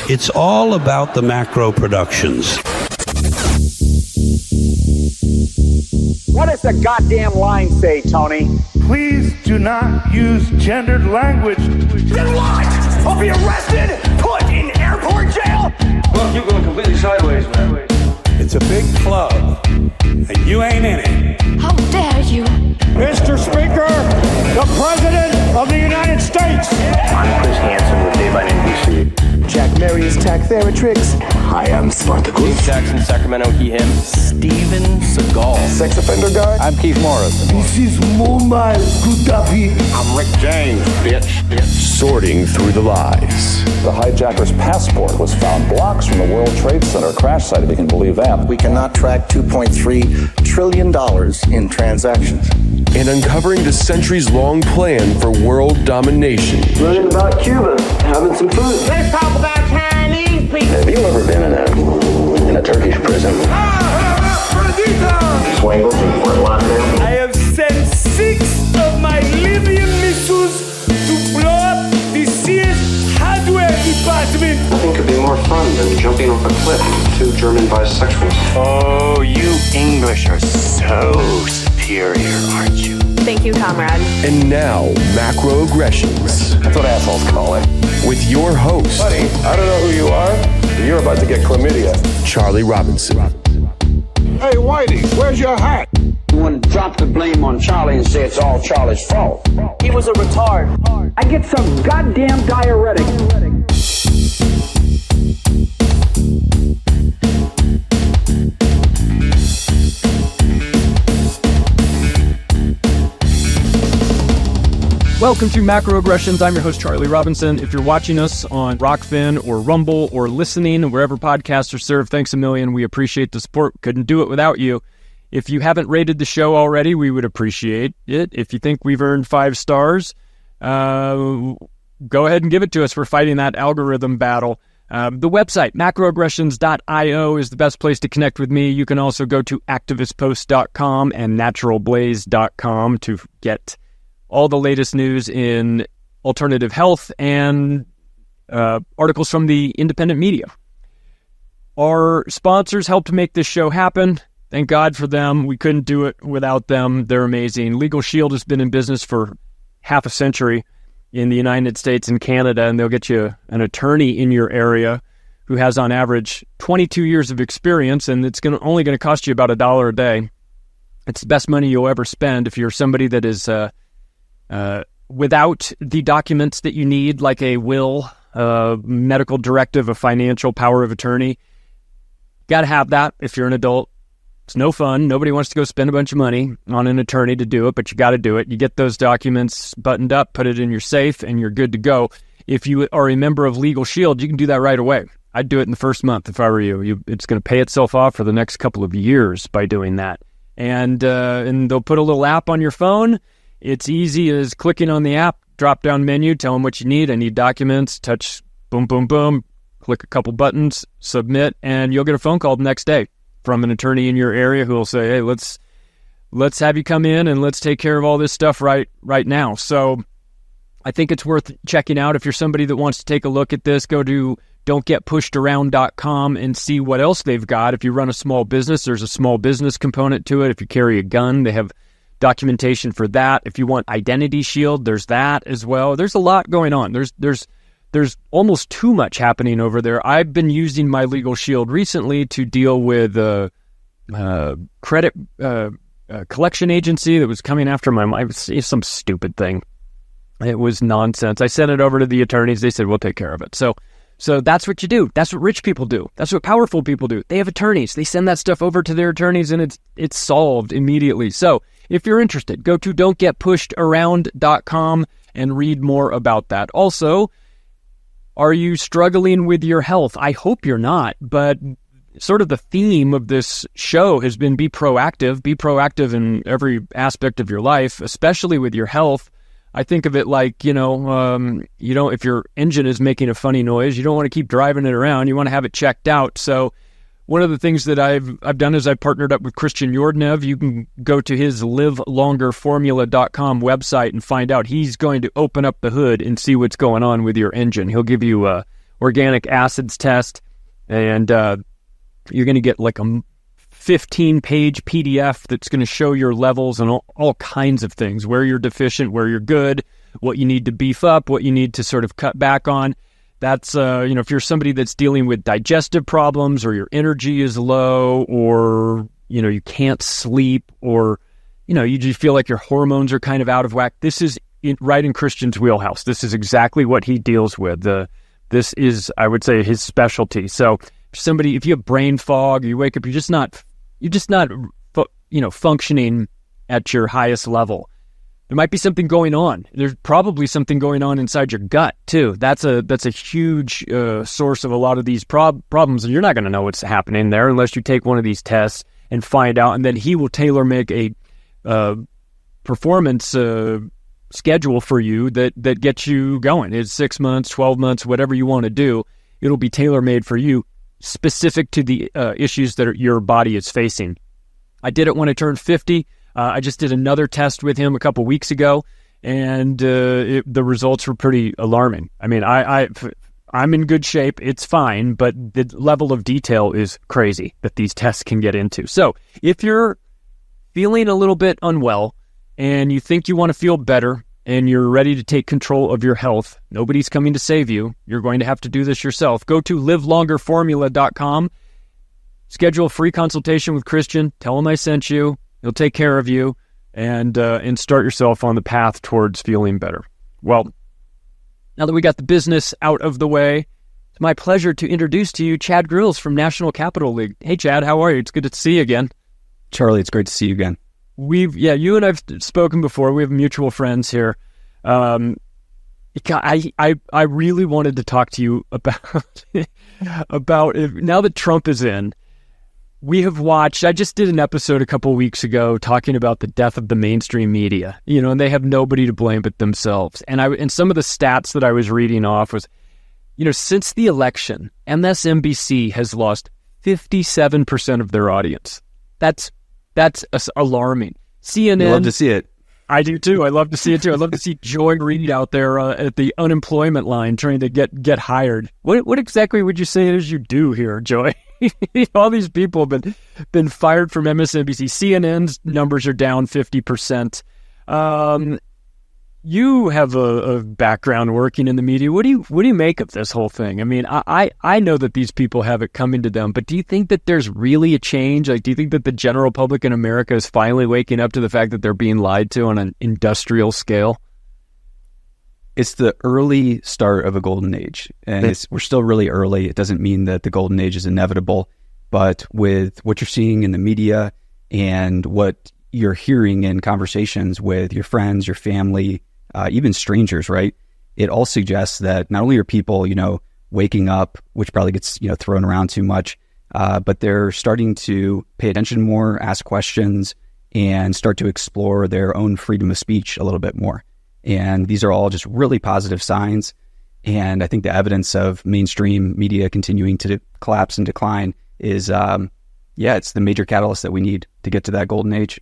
It's all about the Macro Productions. What does the goddamn line say, Tony? Please do not use gendered language. Then what? I'll be arrested, put in airport jail? Look, you're going completely sideways, man. It's a big club, and you ain't in it. How dare you? Mr. Speaker, the President of the United States. I'm Chris Hansen with Dave on NBC. Jack Marius Tack Theratrix. Hi, I'm Spartacus. Jackson, Sacramento, he, him. Steven Seagal. Sex offender guy. I'm Keith Morris. This is Muammar Gaddafi. I'm Rick James, bitch. Sorting through the lies. The hijacker's passport was found blocks from the World Trade Center crash site, if you can believe that. We cannot track $2.3 trillion in transactions. And uncovering the centuries-long plan for world domination. Learning about Cuba, having some food. Let's talk about Chinese people. Have you ever been in a Turkish prison? Swangles and Fort Lauderdale? I have sent 6 of my Libyan missiles to blow up the CS hardware department. Nothing could be more fun than jumping off a cliff with 2 German bisexuals. Oh, you English are so superior, aren't you? Thank you, comrade. And now, Macroaggressions. That's what assholes call it. With your host, Buddy, I don't know who you are, but you're about to get chlamydia. Charlie Robinson. Hey, Whitey, where's your hat? You want to drop the blame on Charlie and say it's all Charlie's fault. He was a retard. I get some goddamn diuretic. Welcome to Macroaggressions. I'm your host, Charlie Robinson. If you're watching us on Rockfin or Rumble or listening wherever podcasts are served, thanks a million. We appreciate the support. Couldn't do it without you. If you haven't rated the show already, we would appreciate it. If you think we've earned 5 stars, go ahead and give it to us. We're fighting that algorithm battle. The website, macroaggressions.io, is the best place to connect with me. You can also go to activistpost.com and naturalblaze.com to get all the latest news in alternative health and articles from the independent media. Our sponsors helped make this show happen. Thank God for them. We couldn't do it without them. They're amazing. Legal Shield has been in business for half a century in the United States and Canada, and they'll get you an attorney in your area who has on average 22 years of experience, and it's only going to cost you about $1 a day. It's the best money you'll ever spend if you're somebody that is without the documents that you need, like a will, medical directive, a financial power of attorney. Got to have that if you're an adult. It's no fun. Nobody wants to go spend a bunch of money on an attorney to do it, but you got to do it. You get those documents buttoned up, put it in your safe, and you're good to go. If you are a member of Legal Shield, you can do that right away. I'd do it in the first month if I were you. It's going to pay itself off for the next couple of years by doing that. And they'll put a little app on your phone. It's easy as clicking on the app, drop-down menu, tell them what you need. I need documents, touch, boom, boom, boom, click a couple buttons, submit, and you'll get a phone call the next day from an attorney in your area who will say, hey, let's have you come in and let's take care of all this stuff right now. So I think it's worth checking out. If you're somebody that wants to take a look at this, go to don'tgetpushedaround.com and see what else they've got. If you run a small business, there's a small business component to it. If you carry a gun, they have documentation for that. If you want Identity Shield, there's that as well. There's a lot going on. There's almost too much happening over there. I've been using my Legal Shield recently to deal with credit collection agency that was coming after my money. It was some stupid thing. It was nonsense. I sent it over to the attorneys. They said, we'll take care of it. So that's what you do. That's what rich people do. That's what powerful people do. They have attorneys. They send that stuff over to their attorneys, and it's solved immediately. So if you're interested, go to don'tgetpushedaround.com and read more about that. Also, are you struggling with your health? I hope you're not, but sort of the theme of this show has been be proactive. Be proactive in every aspect of your life, especially with your health. I think of it like, if your engine is making a funny noise, you don't want to keep driving it around. You want to have it checked out. So one of the things that I've done is I've partnered up with Christian Yordnev. You can go to his livelongerformula.com website and find out. He's going to open up the hood and see what's going on with your engine. He'll give you, or organic acids test, and you're going to get like a 15-page PDF that's going to show your levels and all kinds of things, where you're deficient, where you're good, what you need to beef up, what you need to sort of cut back on. That's, if you're somebody that's dealing with digestive problems, or your energy is low, or, you can't sleep, or, you just feel like your hormones are kind of out of whack. This is right in Christian's wheelhouse. This is exactly what he deals with. This is, I would say, his specialty. So if you have brain fog, you wake up, you're just not functioning at your highest level. There might be something going on. There's probably something going on inside your gut too. That's a huge source of a lot of these problems, and you're not going to know what's happening there unless you take one of these tests and find out. And then he will tailor make a performance schedule for you that gets you going. It's 6 months, 12 months, whatever you want to do. It'll be tailor made for you, specific to the issues that your body is facing. I did it when I turned 50. I just did another test with him a couple weeks ago, and the results were pretty alarming. I mean, I'm in good shape. It's fine, but the level of detail is crazy that these tests can get into. So if you're feeling a little bit unwell and you think you want to feel better and you're ready to take control of your health, nobody's coming to save you. You're going to have to do this yourself. Go to livelongerformula.com, schedule a free consultation with Christian, tell him I sent you. He'll take care of you and start yourself on the path towards feeling better. Well, now that we got the business out of the way, it's my pleasure to introduce to you Chad Grills from National Capital League. Hey, Chad, how are you? It's good to see you again. Charlie, it's great to see you again. You and I've spoken before. We have mutual friends here. I really wanted to talk to you about now that Trump is in. We have watched, I just did an episode a couple weeks ago talking about the death of the mainstream media, and they have nobody to blame but themselves. And some of the stats that I was reading off was, since the election, MSNBC has lost 57% of their audience. That's alarming. CNN. You love to see it. I do too. I love to see it too. I love to see Joy Reid out there at the unemployment line trying to get hired. What exactly would you say it is you do here, Joy? All these people have been fired from MSNBC. CNN's numbers are down 50%. You have a background working in the media. What do you make of this whole thing? I mean, I know that these people have it coming to them, but do you think that there's really a change? Like, do you think that the general public in America is finally waking up to the fact that they're being lied to on an industrial scale? It's the early start of a golden age, and we're still really early. It doesn't mean that the golden age is inevitable, but with what you're seeing in the media and what you're hearing in conversations with your friends, your family, even strangers, right? It all suggests that not only are people, waking up, which probably gets, thrown around too much, but they're starting to pay attention more, ask questions, and start to explore their own freedom of speech a little bit more. And these are all just really positive signs. And I think the evidence of mainstream media continuing to collapse and decline is, it's the major catalyst that we need to get to that golden age.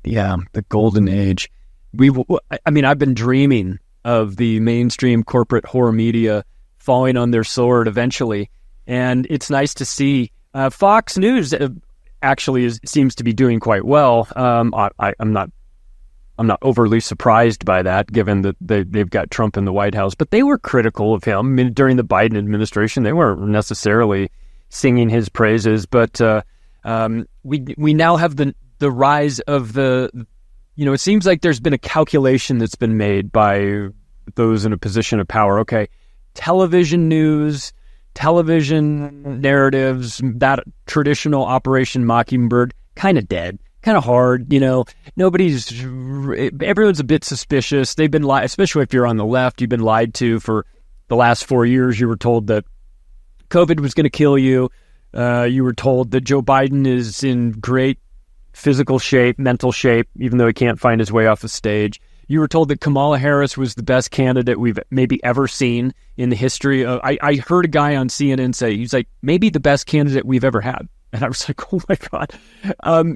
Yeah, the golden age. I've been dreaming of the mainstream corporate horror media falling on their sword eventually. And it's nice to see Fox News actually seems to be doing quite well. I'm not overly surprised by that, given that they've got Trump in the White House. But they were critical of him. I mean, during the Biden administration. They weren't necessarily singing his praises. But we now have the rise of the. It seems like there's been a calculation that's been made by those in a position of power. Okay, television news, television narratives, that traditional Operation Mockingbird, kind of dead. Kind of hard, everyone's a bit suspicious. They've been lied, especially if you're on the left, you've been lied to for the last 4 years. You were told that COVID was going to kill you. You were told that Joe Biden is in great physical shape, mental shape, even though he can't find his way off the stage. You were told that Kamala Harris was the best candidate we've maybe ever seen in the history of, I heard a guy on CNN say, he's like, maybe the best candidate we've ever had. And I was like, oh my God,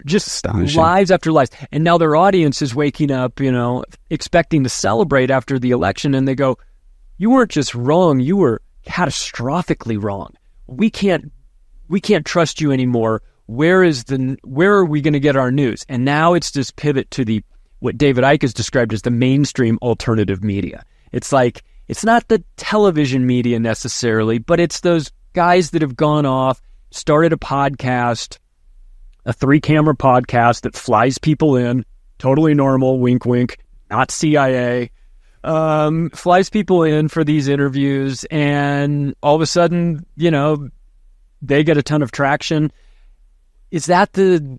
just astonishing. Lies after lies. And now their audience is waking up, expecting to celebrate after the election. And they go, you weren't just wrong, you were catastrophically wrong. We can't trust you anymore. Where are we going to get our news? And now it's this pivot to what David Icke has described as the mainstream alternative media. It's like, it's not the television media necessarily, but it's those guys that have gone off, started a podcast, a 3-camera podcast that flies people in, totally normal, wink, wink, not CIA, flies people in for these interviews, and all of a sudden, they get a ton of traction. Is that the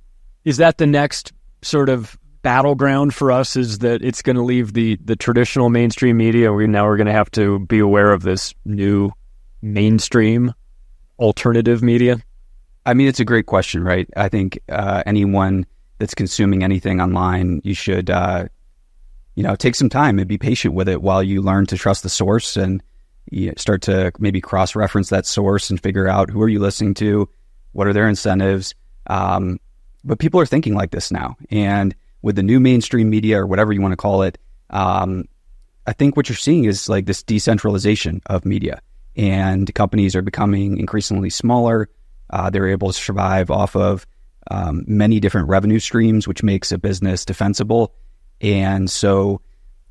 next sort of battleground for us, is that it's going to leave the traditional mainstream media? We're going to have to be aware of this new mainstream alternative media? I mean, it's a great question, right? I think anyone that's consuming anything online, you should, take some time and be patient with it while you learn to trust the source and start to maybe cross-reference that source and figure out who are you listening to, what are their incentives. But people are thinking like this now. And with the new mainstream media, or whatever you want to call it, I think what you're seeing is like this decentralization of media. And companies are becoming increasingly smaller. They're able to survive off of many different revenue streams, which makes a business defensible. And so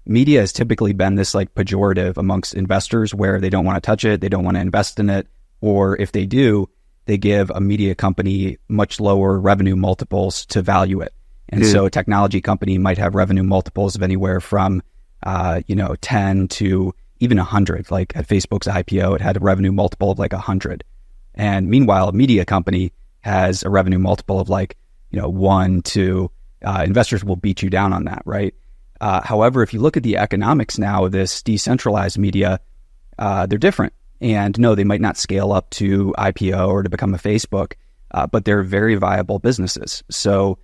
media has typically been this like pejorative amongst investors, where they don't want to touch it, they don't want to invest in it, or if they do, they give a media company much lower revenue multiples to value it. And so a technology company might have revenue multiples of anywhere from 10 to even 100. Like at Facebook's IPO, it had a revenue multiple of like 100. And meanwhile, a media company has a revenue multiple of like 1 to investors will beat you down on that, right? However, if you look at the economics now of this decentralized media, they're different. And no, they might not scale up to IPO or to become a Facebook, but they're very viable businesses. So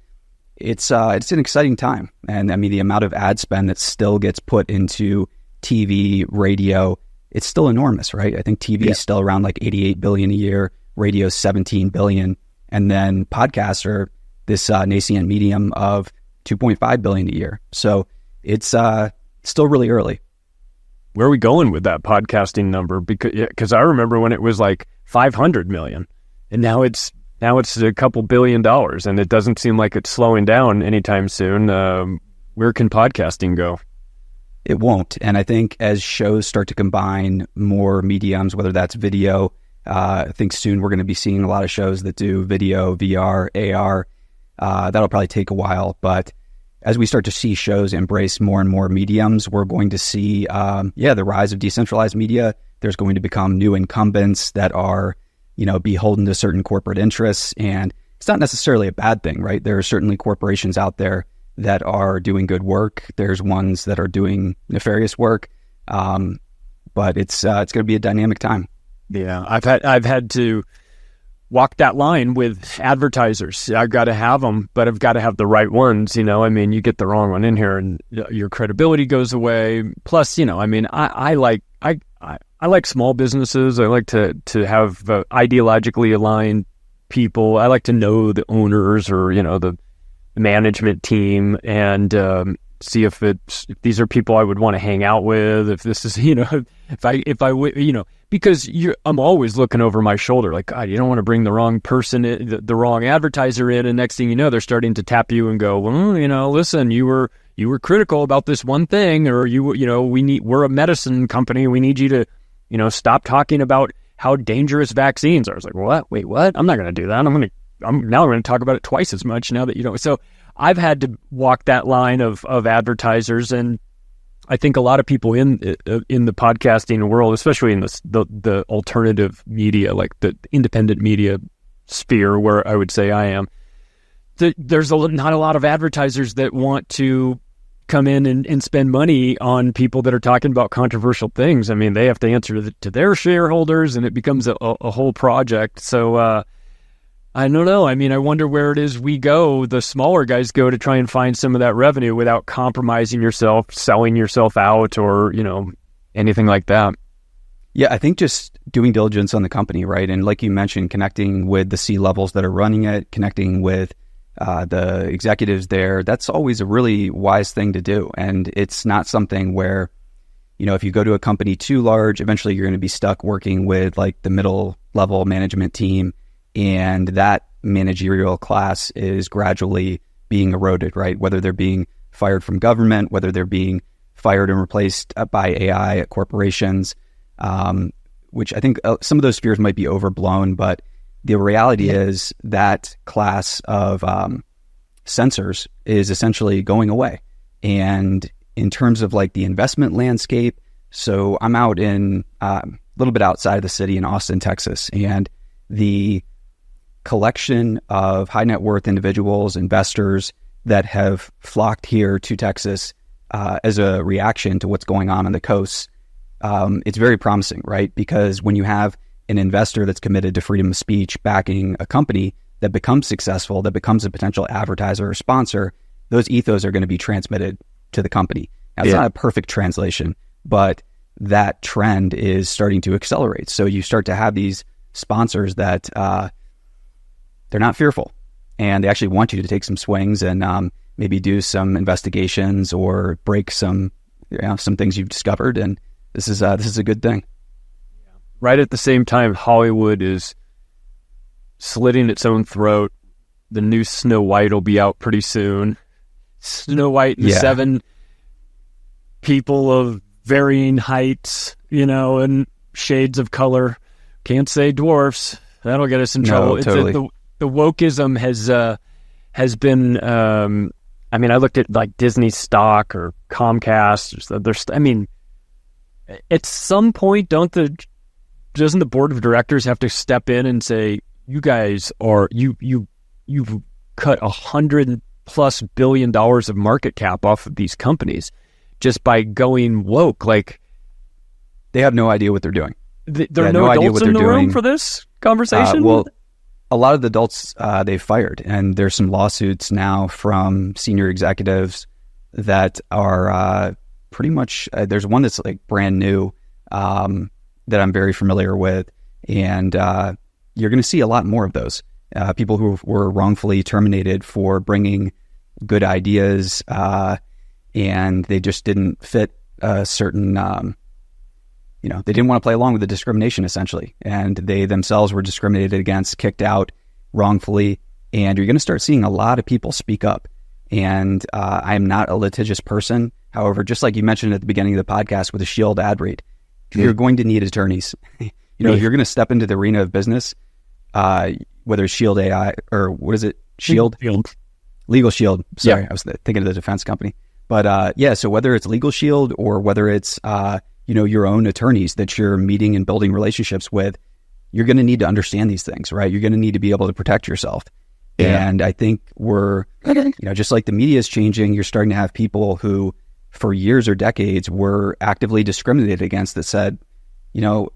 it's an exciting time. And I mean, the amount of ad spend that still gets put into TV, radio, it's still enormous, right? I think TV is still around like 88 billion a year, radio 17 billion. And then podcasts are this nascent medium of 2.5 billion a year. So it's still really early. Where are we going with that podcasting number? Because I remember when it was like 500 million, and now it's a couple $1 billion, and it doesn't seem like it's slowing down anytime soon. Where can podcasting go? It won't. And I think as shows start to combine more mediums, whether that's video, I think soon we're going to be seeing a lot of shows that do video, VR, AR. That'll probably take a while, but as we start to see shows embrace more and more mediums, we're going to see, the rise of decentralized media. There's going to become new incumbents that are, beholden to certain corporate interests. And it's not necessarily a bad thing, right? There are certainly corporations out there that are doing good work. There's ones that are doing nefarious work. But it's going to be a dynamic time. Yeah, I've had to walk that line with advertisers. I've got to have them, but I've got to have the right ones. I mean, you get the wrong one in here and your credibility goes away. Plus, I like small businesses. I like to have ideologically aligned people. I like to know the owners or, the management team and see if these are people I would want to hang out with. If this is, because I'm always looking over my shoulder, like, God, you don't want to bring the wrong person, the wrong advertiser in, and next thing you know, they're starting to tap you and go, well, listen, you were critical about this one thing, or we're a medicine company, we need you to, stop talking about how dangerous vaccines are. I was like, what? Wait, what? I'm not going to do that. I'm going to talk about it twice as much now that you know. So I've had to walk that line of advertisers, and I think a lot of people in the podcasting world, especially in the alternative media, like the independent media sphere, where I would say I am, there's not a lot of advertisers that want to come in and spend money on people that are talking about controversial things. I mean, they have to answer to their shareholders, and it becomes a whole project. So I don't know. I mean, I wonder where it is the smaller guys go to try and find some of that revenue without compromising yourself, selling yourself out, or, anything like that. Yeah, I think just doing diligence on the company, right? And like you mentioned, connecting with the C-levels that are running it, connecting with the executives there, that's always a really wise thing to do. And it's not something where, if you go to a company too large, eventually you're going to be stuck working with like the middle level management team, and that managerial class is gradually being eroded, right? Whether they're being fired from government, whether they're being fired and replaced by AI at corporations, which I think some of those fears might be overblown, but the reality is that class of censors is essentially going away. And in terms of like the investment landscape, so I'm out in a little bit outside of the city in Austin, Texas, and the collection of high net worth individuals, investors that have flocked here to Texas as a reaction to what's going on the coast, it's very promising, right? Because when you have an investor that's committed to freedom of speech backing a company that becomes successful, that becomes a potential advertiser or sponsor, those ethos are going to be transmitted to the company. Now, it's not a perfect translation, but that trend is starting to accelerate. So you start to have these sponsors that they're not fearful, and they actually want you to take some swings and maybe do some investigations or break some things you've discovered. And this is a good thing. Right at the same time, Hollywood is slitting its own throat. The new Snow White will be out pretty soon. Snow White and the 7 people of varying heights, and shades of color. Can't say dwarfs. That'll get us in trouble. No, totally. The wokeism has been. I looked at like Disney stock or Comcast. At some point, doesn't the board of directors have to step in and say, you guys are you've cut $100+ billion of market cap off of these companies just by going woke? Like, they have no idea what they're doing. There are no adults in the room for this conversation? Well, a lot of the adults they've fired, and there's some lawsuits now from senior executives that are pretty much, there's one that's like brand new that I'm very familiar with, and you're going to see a lot more of those. People who were wrongfully terminated for bringing good ideas and they just didn't fit a certain, they didn't want to play along with the discrimination essentially. And they themselves were discriminated against, kicked out wrongfully. And you're going to start seeing a lot of people speak up. And I am not a litigious person. However, just like you mentioned at the beginning of the podcast with the Shield ad read, you're going to need attorneys. If you're going to step into the arena of business, whether it's Shield AI or what is it? Shield? Legal Shield. Sorry, I was thinking of the defense company. But so whether it's Legal Shield or whether it's, your own attorneys that you're meeting and building relationships with, you're going to need to understand these things, right? You're going to need to be able to protect yourself. Yeah. And I think we're, just like the media is changing, you're starting to have people who for years or decades were actively discriminated against that said,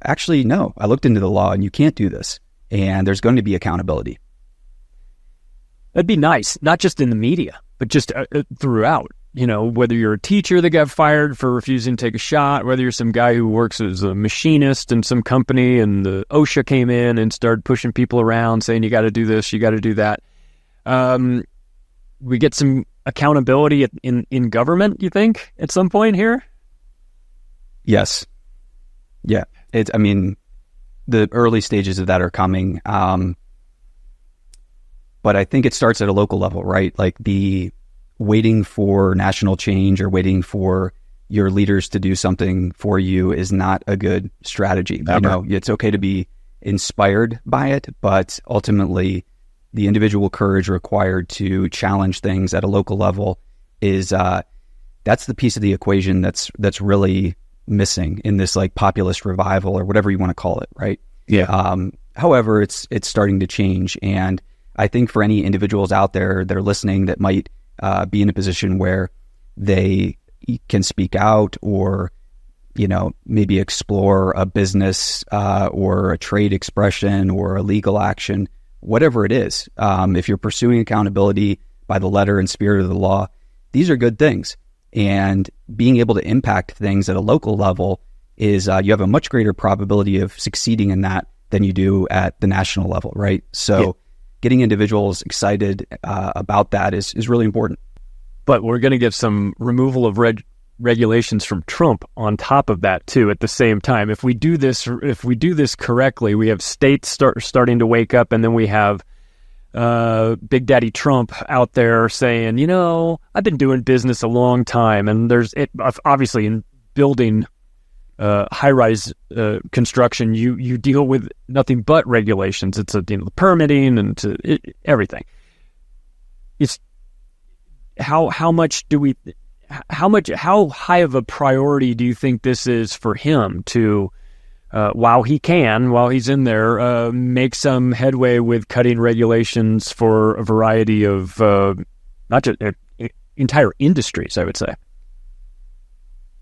actually, no, I looked into the law and you can't do this. And there's going to be accountability. That'd be nice, not just in the media, but just throughout. Whether you're a teacher that got fired for refusing to take a shot, whether you're some guy who works as a machinist in some company and the OSHA came in and started pushing people around saying, you got to do this, you got to do that. We get some accountability in government, you think, at some point here? Yes. Yeah. The early stages of that are coming. But I think it starts at a local level, right? Like the waiting for national change or waiting for your leaders to do something for you is not a good strategy. It's okay to be inspired by it, but ultimately the individual courage required to challenge things at a local level is that's the piece of the equation that's really missing in this like populist revival or whatever you want to call it, right? Yeah. However, it's starting to change, and I think for any individuals out there that are listening that might be in a position where they can speak out or, maybe explore a business or a trade expression or a legal action, whatever it is. If you're pursuing accountability by the letter and spirit of the law, these are good things. And being able to impact things at a local level is you have a much greater probability of succeeding in that than you do at the national level, right? So getting individuals excited about that is really important. But we're going to get some removal of red regulations from Trump on top of that too. At the same time, if we do this correctly, we have states starting to wake up, and then we have Big Daddy Trump out there saying, I've been doing business a long time, and obviously in building high-rise construction, you deal with nothing but regulations. It's permitting and everything. It's how high of a priority do you think this is for him to, while he's in there, make some headway with cutting regulations for a variety of not just entire industries, I would say?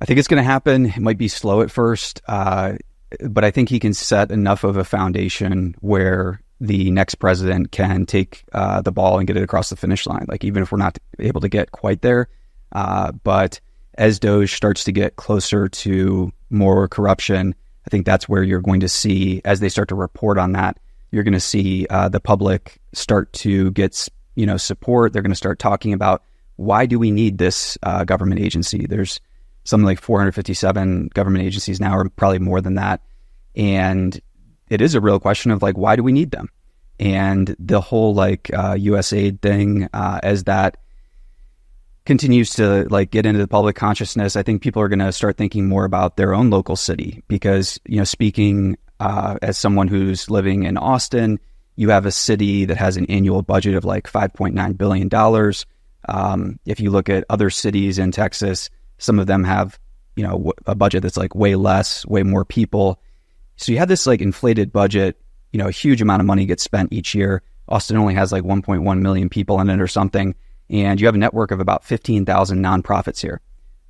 I think it's going to happen. It might be slow at first, but I think he can set enough of a foundation where the next president can take the ball and get it across the finish line. Like, even if we're not able to get quite there, but as Doge starts to get closer to more corruption, I think that's where you're going to see, as they start to report on that, you're going to see the public start to get support. They're going to start talking about, why do we need this government agency? There's something like 457 government agencies now, or probably more than that. And it is a real question of, like, why do we need them? And the whole USAID thing, as that continues to get into the public consciousness, I think people are going to start thinking more about their own local city, because, speaking as someone who's living in Austin, you have a city that has an annual budget of like $5.9 billion. If you look at other cities in Texas, some of them have, a budget that's like way less, way more people. So you have this inflated budget, a huge amount of money gets spent each year. Austin only has 1.1 million people in it or something. And you have a network of about 15,000 nonprofits here.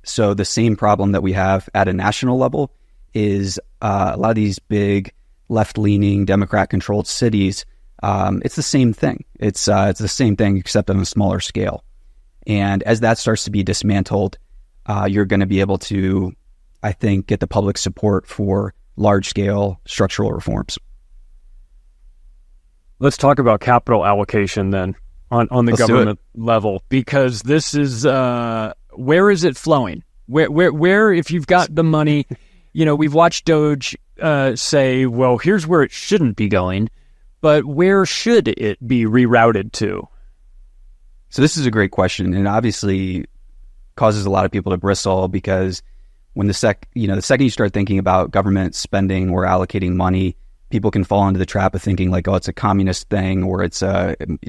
So the same problem that we have at a national level is a lot of these big left-leaning Democrat-controlled cities. It's the same thing. It's the same thing except on a smaller scale. And as that starts to be dismantled, you're going to be able to, I think, get the public support for large-scale structural reforms. Let's talk about capital allocation then on the government level, because this is where is it flowing? Where if you've got the money, we've watched Doge say, well, here's where it shouldn't be going, but where should it be rerouted to? So this is a great question, and obviously causes a lot of people to bristle, because when the second you start thinking about government spending or allocating money, people can fall into the trap of thinking it's a communist thing, or it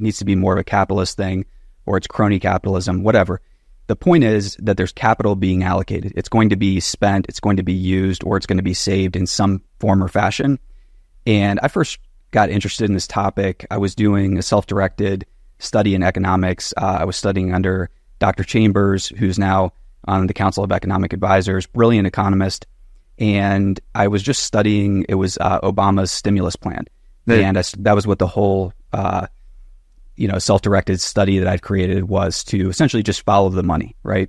needs to be more of a capitalist thing, or it's crony capitalism, whatever. The point is that there's capital being allocated. It's going to be spent, it's going to be used, or it's going to be saved in some form or fashion. And I first got interested in this topic. I was doing a self-directed study in economics. I was studying under Dr. Chambers, who's now on the Council of Economic Advisors, brilliant economist. And I was just studying, it was Obama's stimulus plan. And that was what the whole, self-directed study that I'd created was, to essentially just follow the money, right?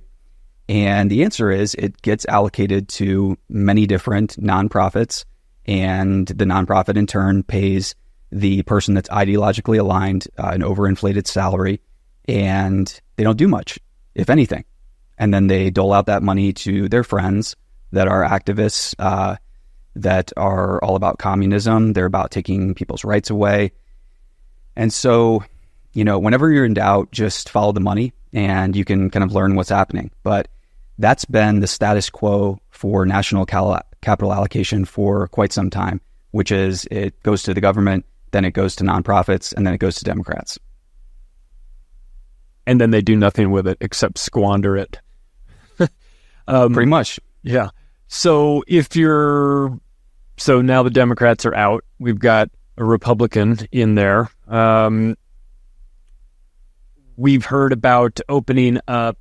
And the answer is it gets allocated to many different nonprofits, and the nonprofit in turn pays the person that's ideologically aligned an overinflated salary, and they don't do much, if anything. And then they dole out that money to their friends that are activists, that are all about communism. They're about taking people's rights away. And so, whenever you're in doubt, just follow the money and you can kind of learn what's happening. But that's been the status quo for national capital allocation for quite some time, which is it goes to the government, then it goes to nonprofits, and then it goes to Democrats. And then they do nothing with it except squander it. Pretty much. Yeah. So so now the Democrats are out. We've got a Republican in there. We've heard about opening up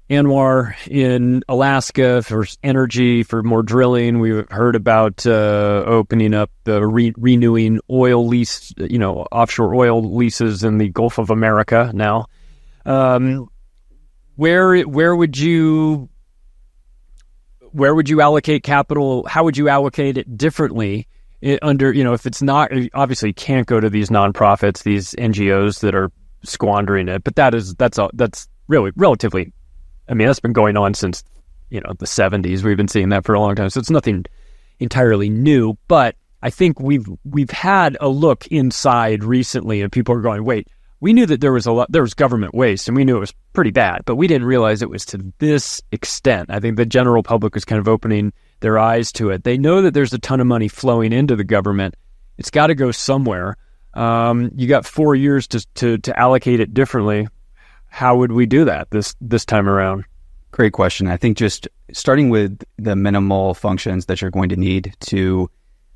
Anwar in Alaska for energy, for more drilling. We've heard about opening up the renewing oil lease, offshore oil leases in the Gulf of America now. Where would you allocate capital? How would you allocate it differently under, if it's not, obviously can't go to these nonprofits, these NGOs that are squandering it, but that's really relatively, that's been going on since the 70s. We've been seeing that for a long time. So it's nothing entirely new, but I think we've had a look inside recently, and people are going, wait, we knew that there was government waste, and we knew it was pretty bad, but we didn't realize it was to this extent. I think the general public was kind of opening their eyes to it. They know that there's a ton of money flowing into the government. It's got to go somewhere. You got 4 years to allocate it differently. How would we do that this time around? Great question. I think just starting with the minimal functions that you're going to need to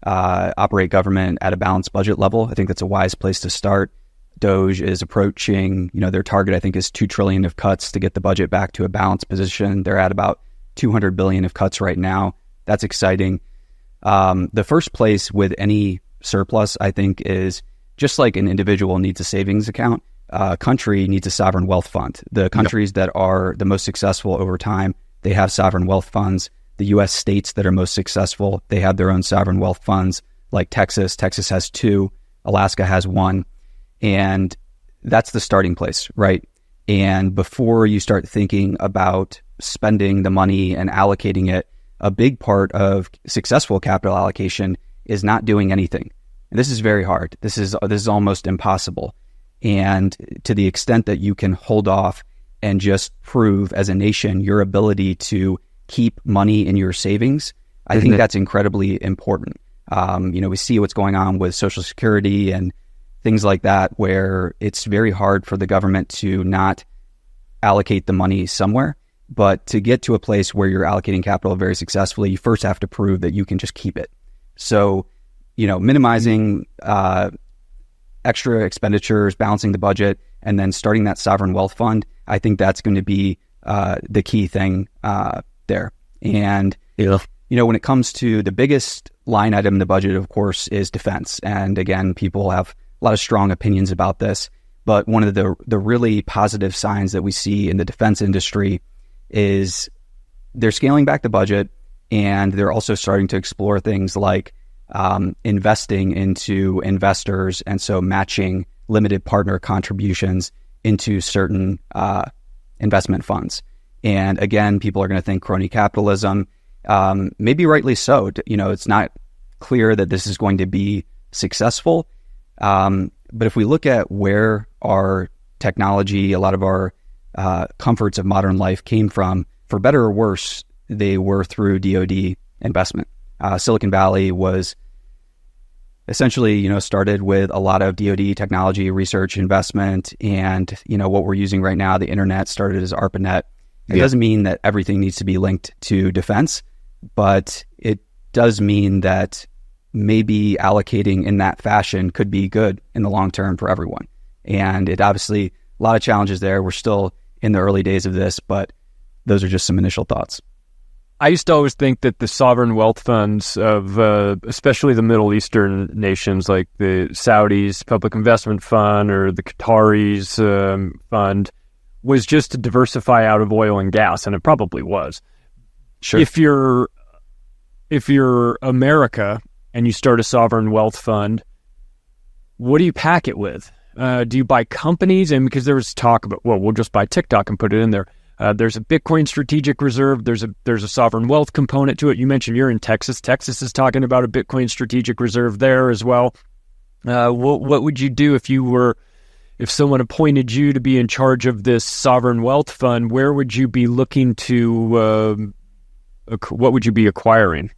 operate government at a balanced budget level, I think that's a wise place to start. DOGE is approaching, their target, I think, is $2 trillion of cuts to get the budget back to a balanced position. They're at about $200 billion of cuts right now. That's exciting. The first place with any surplus, I think, is just like an individual needs a savings account, a country needs a sovereign wealth fund. The countries that are the most successful over time, they have sovereign wealth funds. The U.S. states that are most successful, they have their own sovereign wealth funds, like Texas. Texas has 2, Alaska has 1. And that's the starting place, right? And before you start thinking about spending the money and allocating it, a big part of successful capital allocation is not doing anything. And this is very hard. This is almost impossible. And to the extent that you can hold off and just prove as a nation your ability to keep money in your savings, I think that's incredibly important. We see what's going on with Social Security and things like that, where it's very hard for the government to not allocate the money somewhere. But to get to a place where you're allocating capital very successfully, you first have to prove that you can just keep it. So, minimizing extra expenditures, balancing the budget, and then starting that sovereign wealth fund, I think that's going to be the key thing there. And, when it comes to the biggest line item in the budget, of course, is defense. And again, people have a lot of strong opinions about this, but one of the really positive signs that we see in the defense industry is they're scaling back the budget, and they're also starting to explore things like investing into investors, and so matching limited partner contributions into certain investment funds. And again, people are going to think crony capitalism, maybe rightly so. It's not clear that this is going to be successful. But if we look at where our technology, a lot of our comforts of modern life came from, for better or worse, they were through DoD investment. Silicon Valley was essentially, started with a lot of DoD technology research investment, and what we're using right now, the internet, started as ARPANET. It doesn't mean that everything needs to be linked to defense, but it does mean that maybe allocating in that fashion could be good in the long term for everyone. And it obviously, a lot of challenges there. We're still in the early days of this, but those are just some initial thoughts. I used to always think that the sovereign wealth funds of especially the Middle Eastern nations, like the Saudis Public Investment Fund or the Qataris fund, was just to diversify out of oil and gas, and it probably was. Sure. If you're America and you start a sovereign wealth fund, what do you pack it with? Do you buy companies? And because there was talk about, we'll just buy TikTok and put it in there. There's a Bitcoin strategic reserve. There's a sovereign wealth component to it. You mentioned you're in Texas. Texas is talking about a Bitcoin strategic reserve there as well. What would you do if someone appointed you to be in charge of this sovereign wealth fund? Where would you be looking to? What would you be acquiring?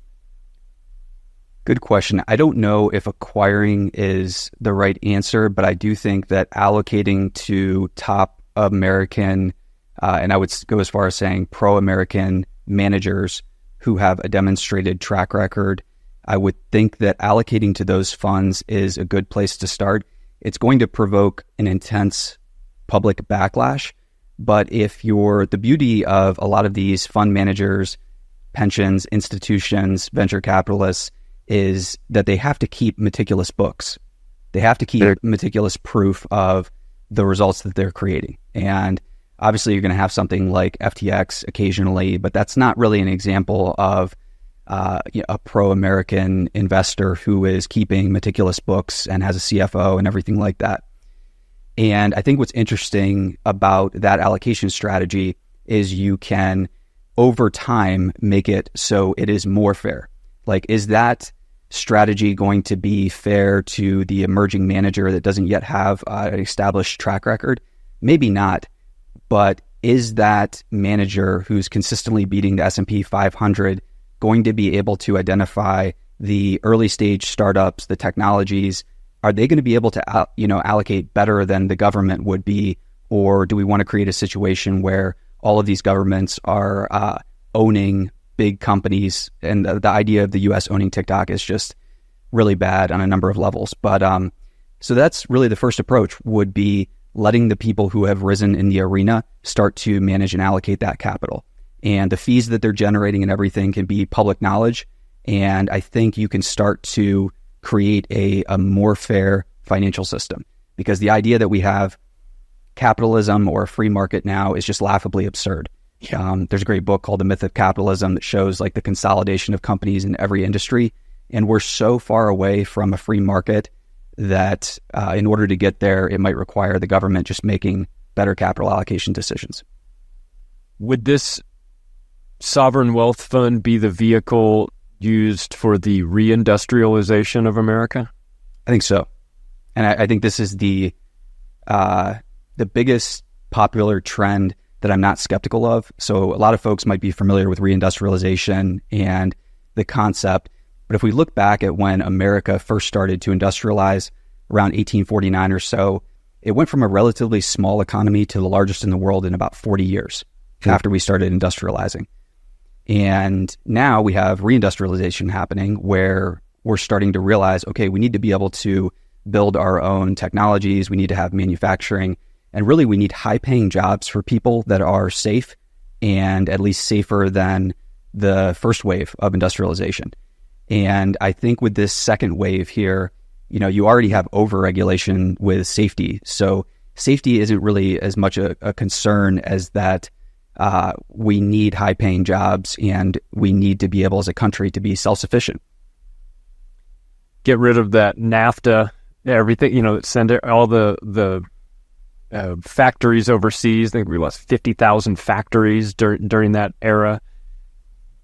Good question. I don't know if acquiring is the right answer, but I do think that allocating to top American, and I would go as far as saying pro-American managers who have a demonstrated track record, I would think that allocating to those funds is a good place to start. It's going to provoke an intense public backlash, but the beauty of a lot of these fund managers, pensions, institutions, venture capitalists, is that they have to keep meticulous books. They have to keep meticulous proof of the results that they're creating. And obviously you're going to have something like FTX occasionally, but that's not really an example of a pro-American investor who is keeping meticulous books and has a CFO and everything like that. And I think what's interesting about that allocation strategy is you can over time make it so it is more fair? Like, is that strategy going to be fair to the emerging manager that doesn't yet have an established track record? Maybe not, but is that manager who's consistently beating the S&P 500 going to be able to identify the early stage startups, the technologies? Are they going to be able to allocate better than the government would be? Or do we want to create a situation where all of these governments are owning big companies? And the idea of the U.S. owning TikTok is just really bad on a number of levels. But so that's really the first approach, would be letting the people who have risen in the arena start to manage and allocate that capital. And the fees that they're generating and everything can be public knowledge. And I think you can start to create a more fair financial system, because the idea that we have capitalism or a free market now is just laughably absurd. There's a great book called The Myth of Capitalism that shows like the consolidation of companies in every industry. And we're so far away from a free market that in order to get there, it might require the government just making better capital allocation decisions. Would this sovereign wealth fund be the vehicle used for the reindustrialization of America? I think so. And I think this is the biggest popular trend that I'm not skeptical of. So a lot of folks might be familiar with reindustrialization and the concept. But if we look back at when America first started to industrialize around 1849 or so, it went from a relatively small economy to the largest in the world in about 40 years after we started industrializing. And now we have reindustrialization happening, where we're starting to realize, okay, we need to be able to build our own technologies. We need to have manufacturing. And really, we need high-paying jobs for people that are safe, and at least safer than the first wave of industrialization. And I think with this second wave here, you already have over-regulation with safety. So safety isn't really as much a concern as that we need high-paying jobs, and we need to be able as a country to be self-sufficient. Get rid of that NAFTA, everything, send all the factories overseas. I think we lost 50,000 factories during that era.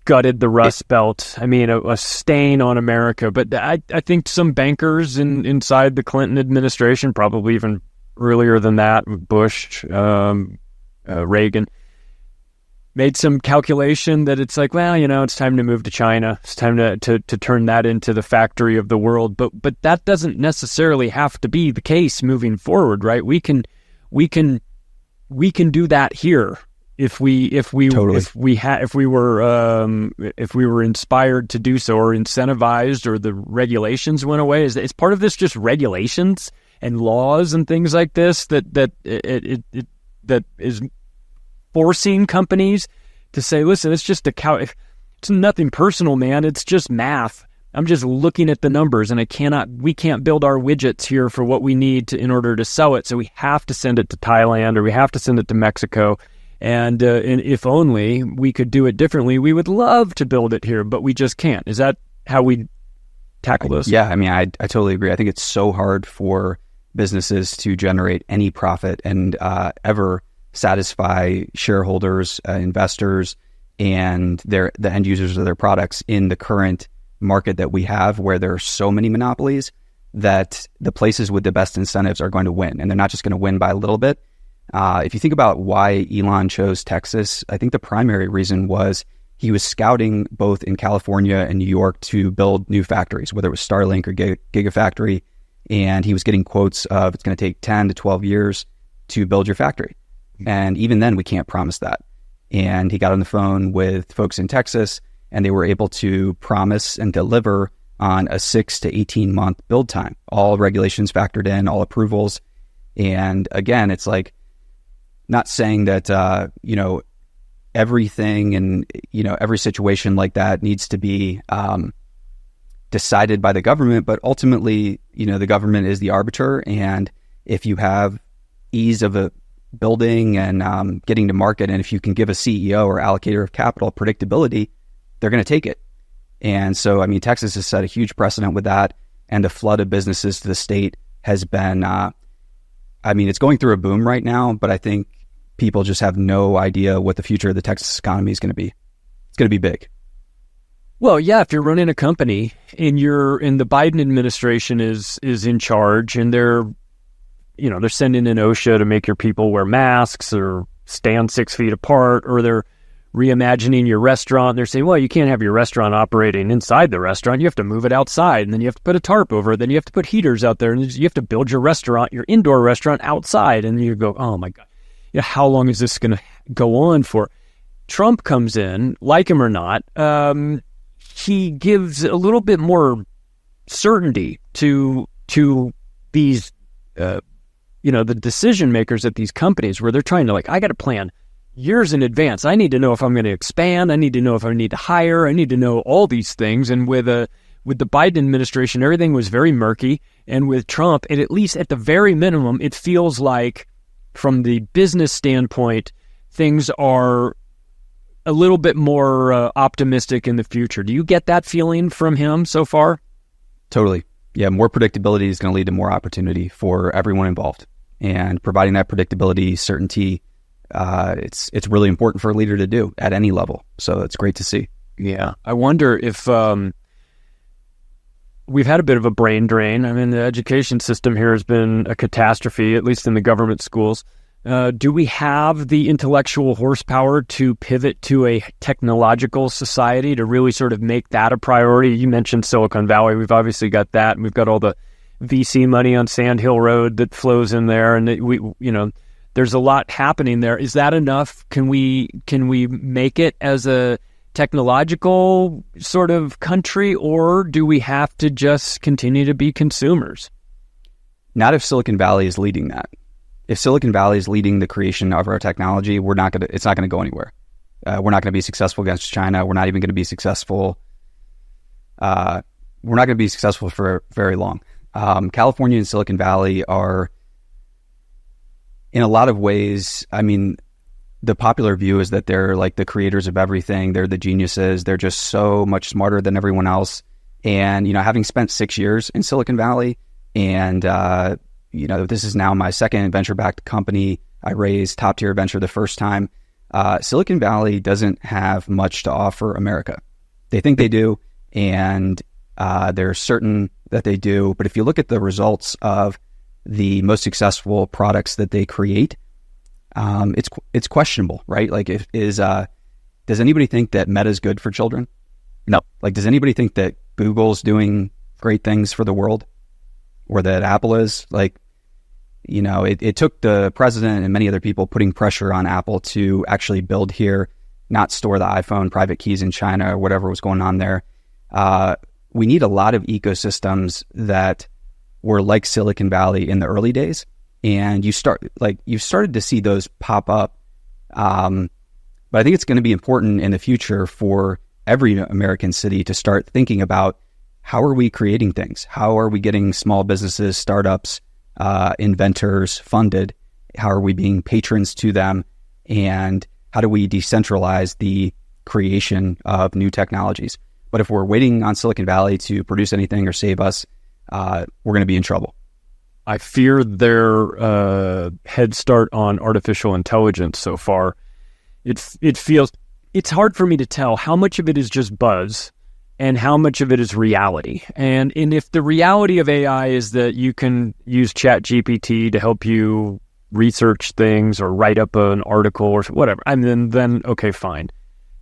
Gutted the Rust Belt. I mean, a stain on America. But I think some bankers inside the Clinton administration, probably even earlier than that, Bush, Reagan, made some calculation that it's like, well, it's time to move to China. It's time to turn that into the factory of the world. But that doesn't necessarily have to be the case moving forward, right? We can do that here. If we were inspired to do so, or incentivized, or the regulations went away, is part of this just regulations and laws and things like this that is forcing companies to say, listen, it's just it's nothing personal, man. It's just math. I'm just looking at the numbers, and we can't build our widgets here for what we need in order to sell it. So we have to send it to Thailand, or we have to send it to Mexico. And if only we could do it differently, we would love to build it here, but we just can't. Is that how we tackle this? Yeah, I mean, I totally agree. I think it's so hard for businesses to generate any profit and ever satisfy shareholders, investors, and the end users of their products in the current market that we have, where there are so many monopolies that the places with the best incentives are going to win. And they're not just going to win by a little bit. If you think about why Elon chose Texas, I think the primary reason was he was scouting both in California and New York to build new factories, whether it was Starlink or Gigafactory. And he was getting quotes of, it's going to take 10 to 12 years to build your factory. And even then, we can't promise that. And he got on the phone with folks in Texas, and they were able to promise and deliver on a 6 to 18 month build time, all regulations factored in, all approvals. And again, it's like, not saying that, everything and, every situation like that needs to be decided by the government, but ultimately, the government is the arbiter. And if you have ease of a building and getting to market, and if you can give a CEO or allocator of capital predictability, they're going to take it. And so, Texas has set a huge precedent with that, and the flood of businesses to the state has been, it's going through a boom right now, but I think people just have no idea what the future of the Texas economy is going to be. It's going to be big. Well, yeah, if you're running a company and the Biden administration is in charge and they're sending in OSHA to make your people wear masks or stand 6 feet apart, or they're reimagining your restaurant. They're saying, well, you can't have your restaurant operating inside the restaurant. You have to move it outside, and then you have to put a tarp over it. Then you have to put heaters out there, and you have to build your indoor restaurant outside. And you go, oh my God, how long is this going to go on for? Trump comes in, like him or not, he gives a little bit more certainty to these, the decision makers at these companies, where they're trying to I got to plan years in advance. I need to know if I'm going to expand. I need to know if I need to hire. I need to know all these things. And with the Biden administration, everything was very murky. And with Trump, at least at the very minimum, it feels like from the business standpoint, things are a little bit more optimistic in the future. Do you get that feeling from him so far? Totally. Yeah, more predictability is going to lead to more opportunity for everyone involved. And providing that predictability, certainty, it's really important for a leader to do at any level. So it's great to see. Yeah. I wonder if we've had a bit of a brain drain. I mean, the education system here has been a catastrophe, at least in the government schools. Do we have the intellectual horsepower to pivot to a technological society, to really sort of make that a priority? You mentioned Silicon Valley. We've obviously got that, and we've got all the VC money on Sand Hill Road that flows in there, and there's a lot happening there. Is that enough? Can we make it as a technological sort of country, or do we have to just continue to be consumers? Not if Silicon Valley is leading that. If Silicon Valley is leading the creation of our technology, it's not going to go anywhere. We're not going to be successful against China. We're not even going to be successful. We're not going to be successful for very long. California and Silicon Valley are, in a lot of ways, I mean, the popular view is that they're like the creators of everything. They're the geniuses. They're just so much smarter than everyone else. And, having spent 6 years in Silicon Valley, and, this is now my second venture-backed company. I raised top-tier venture the first time. Silicon Valley doesn't have much to offer America. They think they do, and they're certain that they do. But if you look at the results of the most successful products that they create, it's questionable, right? Does anybody think that Meta is good for children? No. Does anybody think that Google's doing great things for the world, or that Apple is? It took the president and many other people putting pressure on Apple to actually build here, not store the iPhone private keys in China or whatever was going on there. We need a lot of ecosystems that were like Silicon Valley in the early days, and you've started to see those pop up. But I think it's going to be important in the future for every American city to start thinking about, how are we creating things? How are we getting small businesses, startups, inventors funded? How are we being patrons to them? And how do we decentralize the creation of new technologies? But if we're waiting on Silicon Valley to produce anything or save us, we're going to be in trouble. I fear their head start on artificial intelligence so far. It feels, it's hard for me to tell how much of it is just buzz and how much of it is reality. And if the reality of AI is that you can use ChatGPT to help you research things or write up an article or whatever, and then okay, fine.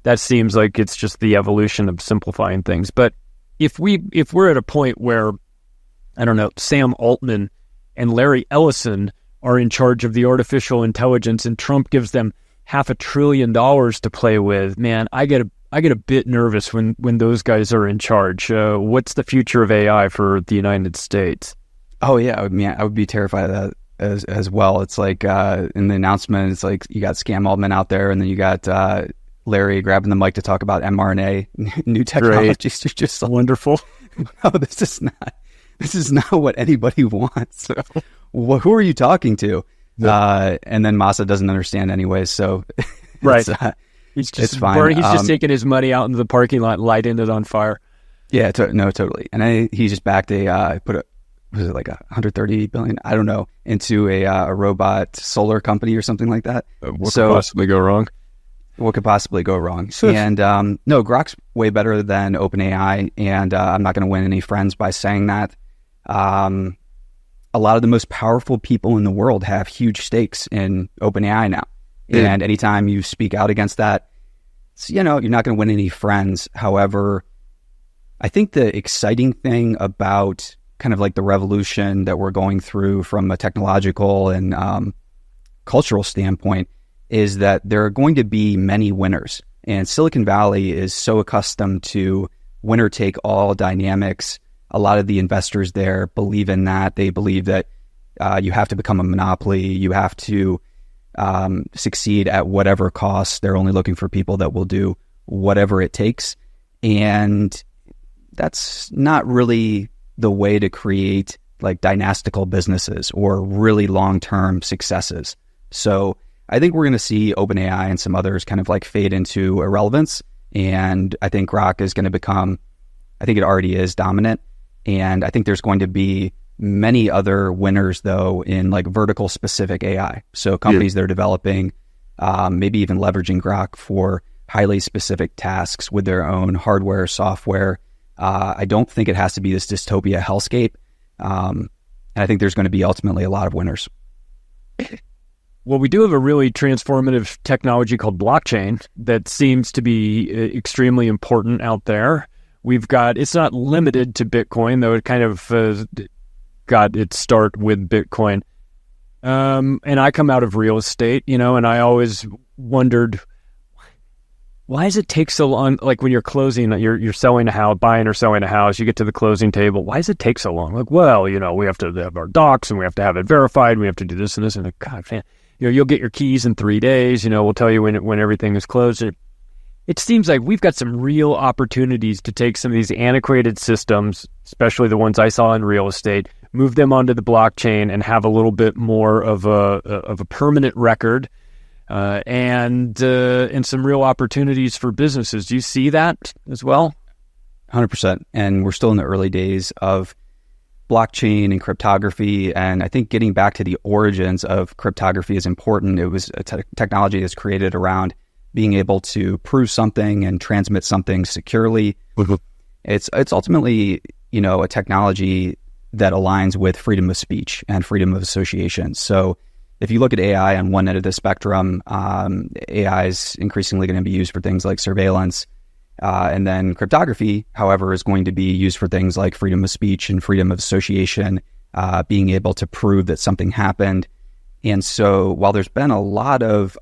That seems like it's just the evolution of simplifying things. But if we're at a point where, I don't know, Sam Altman and Larry Ellison are in charge of the artificial intelligence, and Trump gives them $500 billion to play with, man, I get a bit nervous when those guys are in charge. What's the future of AI for the United States? Oh yeah, I would be terrified of that as well. It's like in the announcement, it's like you got Scam Altman out there, and then you got Larry grabbing the mic to talk about mRNA, new technologies. You're just like, wonderful. No, this is not what anybody wants. Who are you talking to? Yeah. And then Massa doesn't understand anyway, so right. He's just fine. He's just taking his money out into the parking lot, lighting it on fire. Yeah, no, totally. And he just backed put was it like 130 billion? I don't know, into a robot solar company or something like that. What could possibly go wrong? What could possibly go wrong? And no, Grok's way better than OpenAI, and I'm not going to win any friends by saying that. A lot of the most powerful people in the world have huge stakes in OpenAI now. Yeah. And anytime you speak out against that, you're not going to win any friends. However, I think the exciting thing about kind of like the revolution that we're going through from a technological and cultural standpoint is that there are going to be many winners. And Silicon Valley is so accustomed to winner-take-all dynamics. A lot of the investors there believe in that. They believe that you have to become a monopoly. You have to succeed at whatever cost. They're only looking for people that will do whatever it takes. And that's not really the way to create like dynastical businesses or really long-term successes. So I think we're going to see OpenAI and some others kind of like fade into irrelevance. And I think Grok is going to become, I think it already is, dominant. And I think there's going to be many other winners, though, in like vertical specific AI. So companies that are developing, maybe even leveraging Grok for highly specific tasks with their own hardware, software. I don't think it has to be this dystopia hellscape. And I think there's going to be ultimately a lot of winners. Well, we do have a really transformative technology called blockchain that seems to be extremely important out there. We've got, it's not limited to Bitcoin, though it kind of got its start with Bitcoin. And I come out of real estate, and I always wondered, why does it take so long? Like when you're closing, you're selling a house, buying or selling a house, you get to the closing table. Why does it take so long? Like, well, we have to have our docs and we have to have it verified. And we have to do this and this. And like, God, man, you'll get your keys in 3 days. We'll tell you when everything is closed. It seems like we've got some real opportunities to take some of these antiquated systems, especially the ones I saw in real estate, move them onto the blockchain and have a little bit more of a permanent record, and some real opportunities for businesses. Do you see that as well? 100%. And we're still in the early days of blockchain and cryptography. And I think getting back to the origins of cryptography is important. It was a technology that's created around being able to prove something and transmit something securely. Mm-hmm. It's ultimately, a technology that aligns with freedom of speech and freedom of association. So if you look at AI on one end of the spectrum, AI is increasingly going to be used for things like surveillance. And then cryptography, however, is going to be used for things like freedom of speech and freedom of association, being able to prove that something happened. And so while there's been a lot of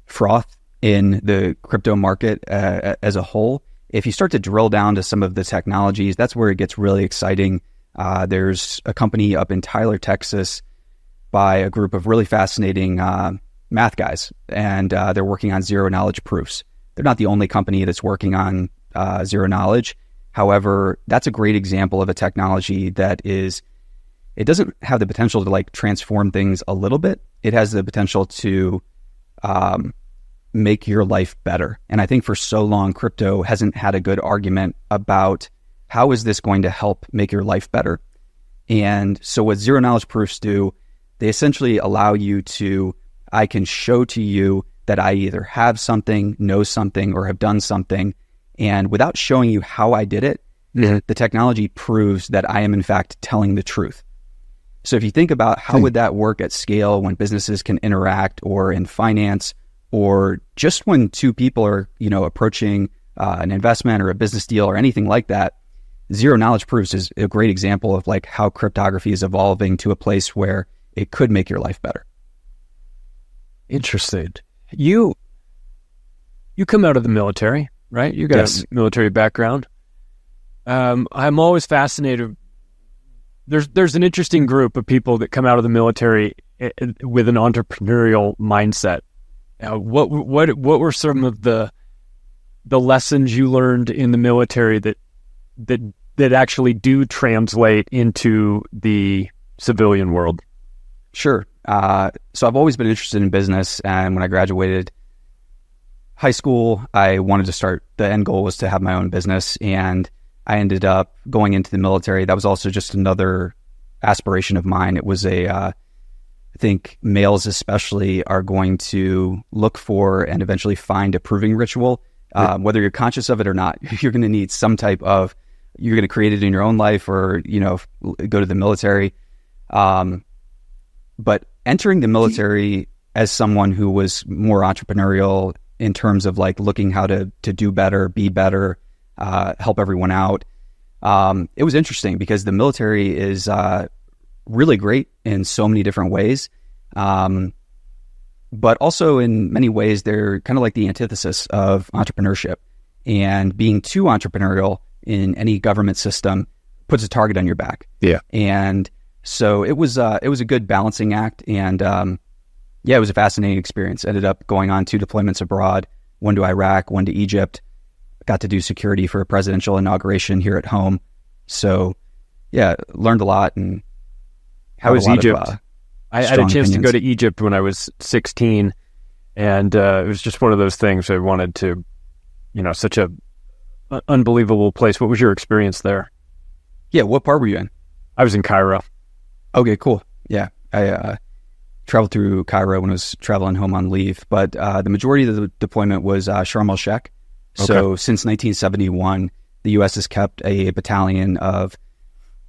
froth in the crypto market as a whole, if you start to drill down to some of the technologies, that's where it gets really exciting. There's a company up in Tyler, Texas, by a group of really fascinating math guys, and they're working on zero knowledge proofs. They're not the only company that's working on zero knowledge. However, that's a great example of a technology that it doesn't have the potential to like transform things a little bit. It has the potential to make your life better. And I think for so long, crypto hasn't had a good argument about how is this going to help make your life better. And so what zero knowledge proofs do, they essentially allow you to, I can show to you that I either have something, know something, or have done something. And without showing you how I did it, the technology proves that I am in fact telling the truth. So if you think about how would that work at scale when businesses can interact, or in finance, or just when two people are, approaching an investment or a business deal or anything like that, zero knowledge proofs is a great example of like how cryptography is evolving to a place where it could make your life better. Interesting. You come out of the military, right? You got a military background. I'm always fascinated. There's an interesting group of people that come out of the military with an entrepreneurial mindset. What were some of the lessons you learned in the military that actually do translate into the civilian world? Sure. So I've always been interested in business, and when I graduated high school, I wanted to the end goal was to have my own business, and I ended up going into the military. That was also just another aspiration of mine. It was I think males especially are going to look for and eventually find a proving ritual. Whether you're conscious of it or not, you're going to need some type of, you're going to create it in your own life or, go to the military. But entering the military as someone who was more entrepreneurial in terms of like looking how to do better, be better, help everyone out. It was interesting because the military is really great in so many different ways. But also in many ways, they're kind of like the antithesis of entrepreneurship. And being too entrepreneurial in any government system puts a target on your back. Yeah. And so it was a good balancing act. And it was a fascinating experience. Ended up going on 2 deployments abroad, one to Iraq, one to Egypt. Got to do security for a presidential inauguration here at home. So yeah, learned a lot. And how was Egypt? I had a chance to go to opinions. Egypt when I was 16, and it was just one of those things I wanted to, such a unbelievable place. What was your experience there? Yeah, what part were you in? I was in Cairo. Okay, cool. Yeah, I traveled through Cairo when I was traveling home on leave, but the majority of the deployment was Sharm el-Sheikh. So since 1971, the U.S. has kept a battalion of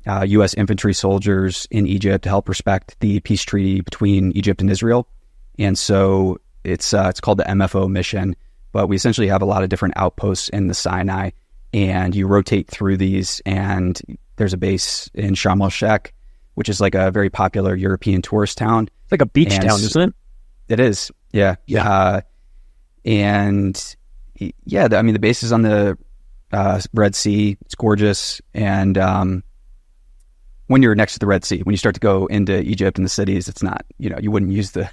U.S. infantry soldiers in Egypt to help respect the peace treaty between Egypt and Israel. And so it's called the MFO mission, but we essentially have a lot of different outposts in the Sinai, and you rotate through these, and there's a base in Sharm el-Sheikh, which is like a very popular European tourist town. It's like a beach town, isn't it? It is, yeah. Yeah. The base is on the Red Sea. It's gorgeous, and when you're next to the Red Sea, when you start to go into Egypt and the cities, it's not, you wouldn't use the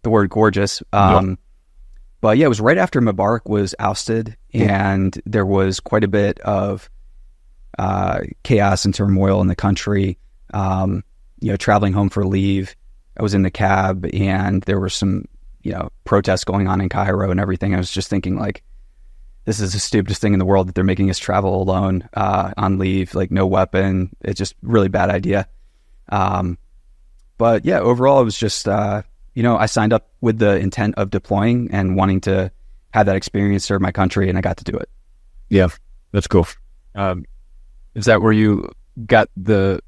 word gorgeous. But yeah, it was right after Mubarak was ousted, and there was quite a bit of chaos and turmoil in the country. Traveling home for leave, I was in the cab, and there were some, protests going on in Cairo and everything. I was just thinking, like, this is the stupidest thing in the world that they're making us travel alone on leave, like no weapon. It's just really bad idea. But yeah, overall, it was just, I signed up with the intent of deploying and wanting to have that experience, serve my country, and I got to do it. Yeah, that's cool. Is that where you got the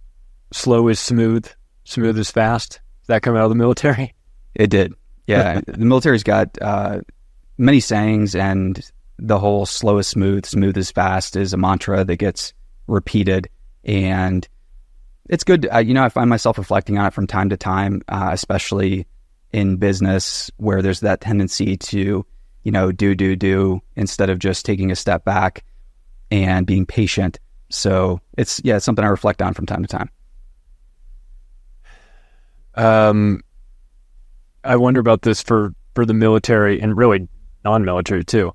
slow is smooth, smooth is fast? Did that come out of the military? It did. Yeah. The military's got many sayings, and the whole slow is smooth, smooth is fast is a mantra that gets repeated, and it's good. I find myself reflecting on it from time to time, especially in business where there's that tendency to, do instead of just taking a step back and being patient. So it's something I reflect on from time to time. I wonder about this for the military and really non-military too.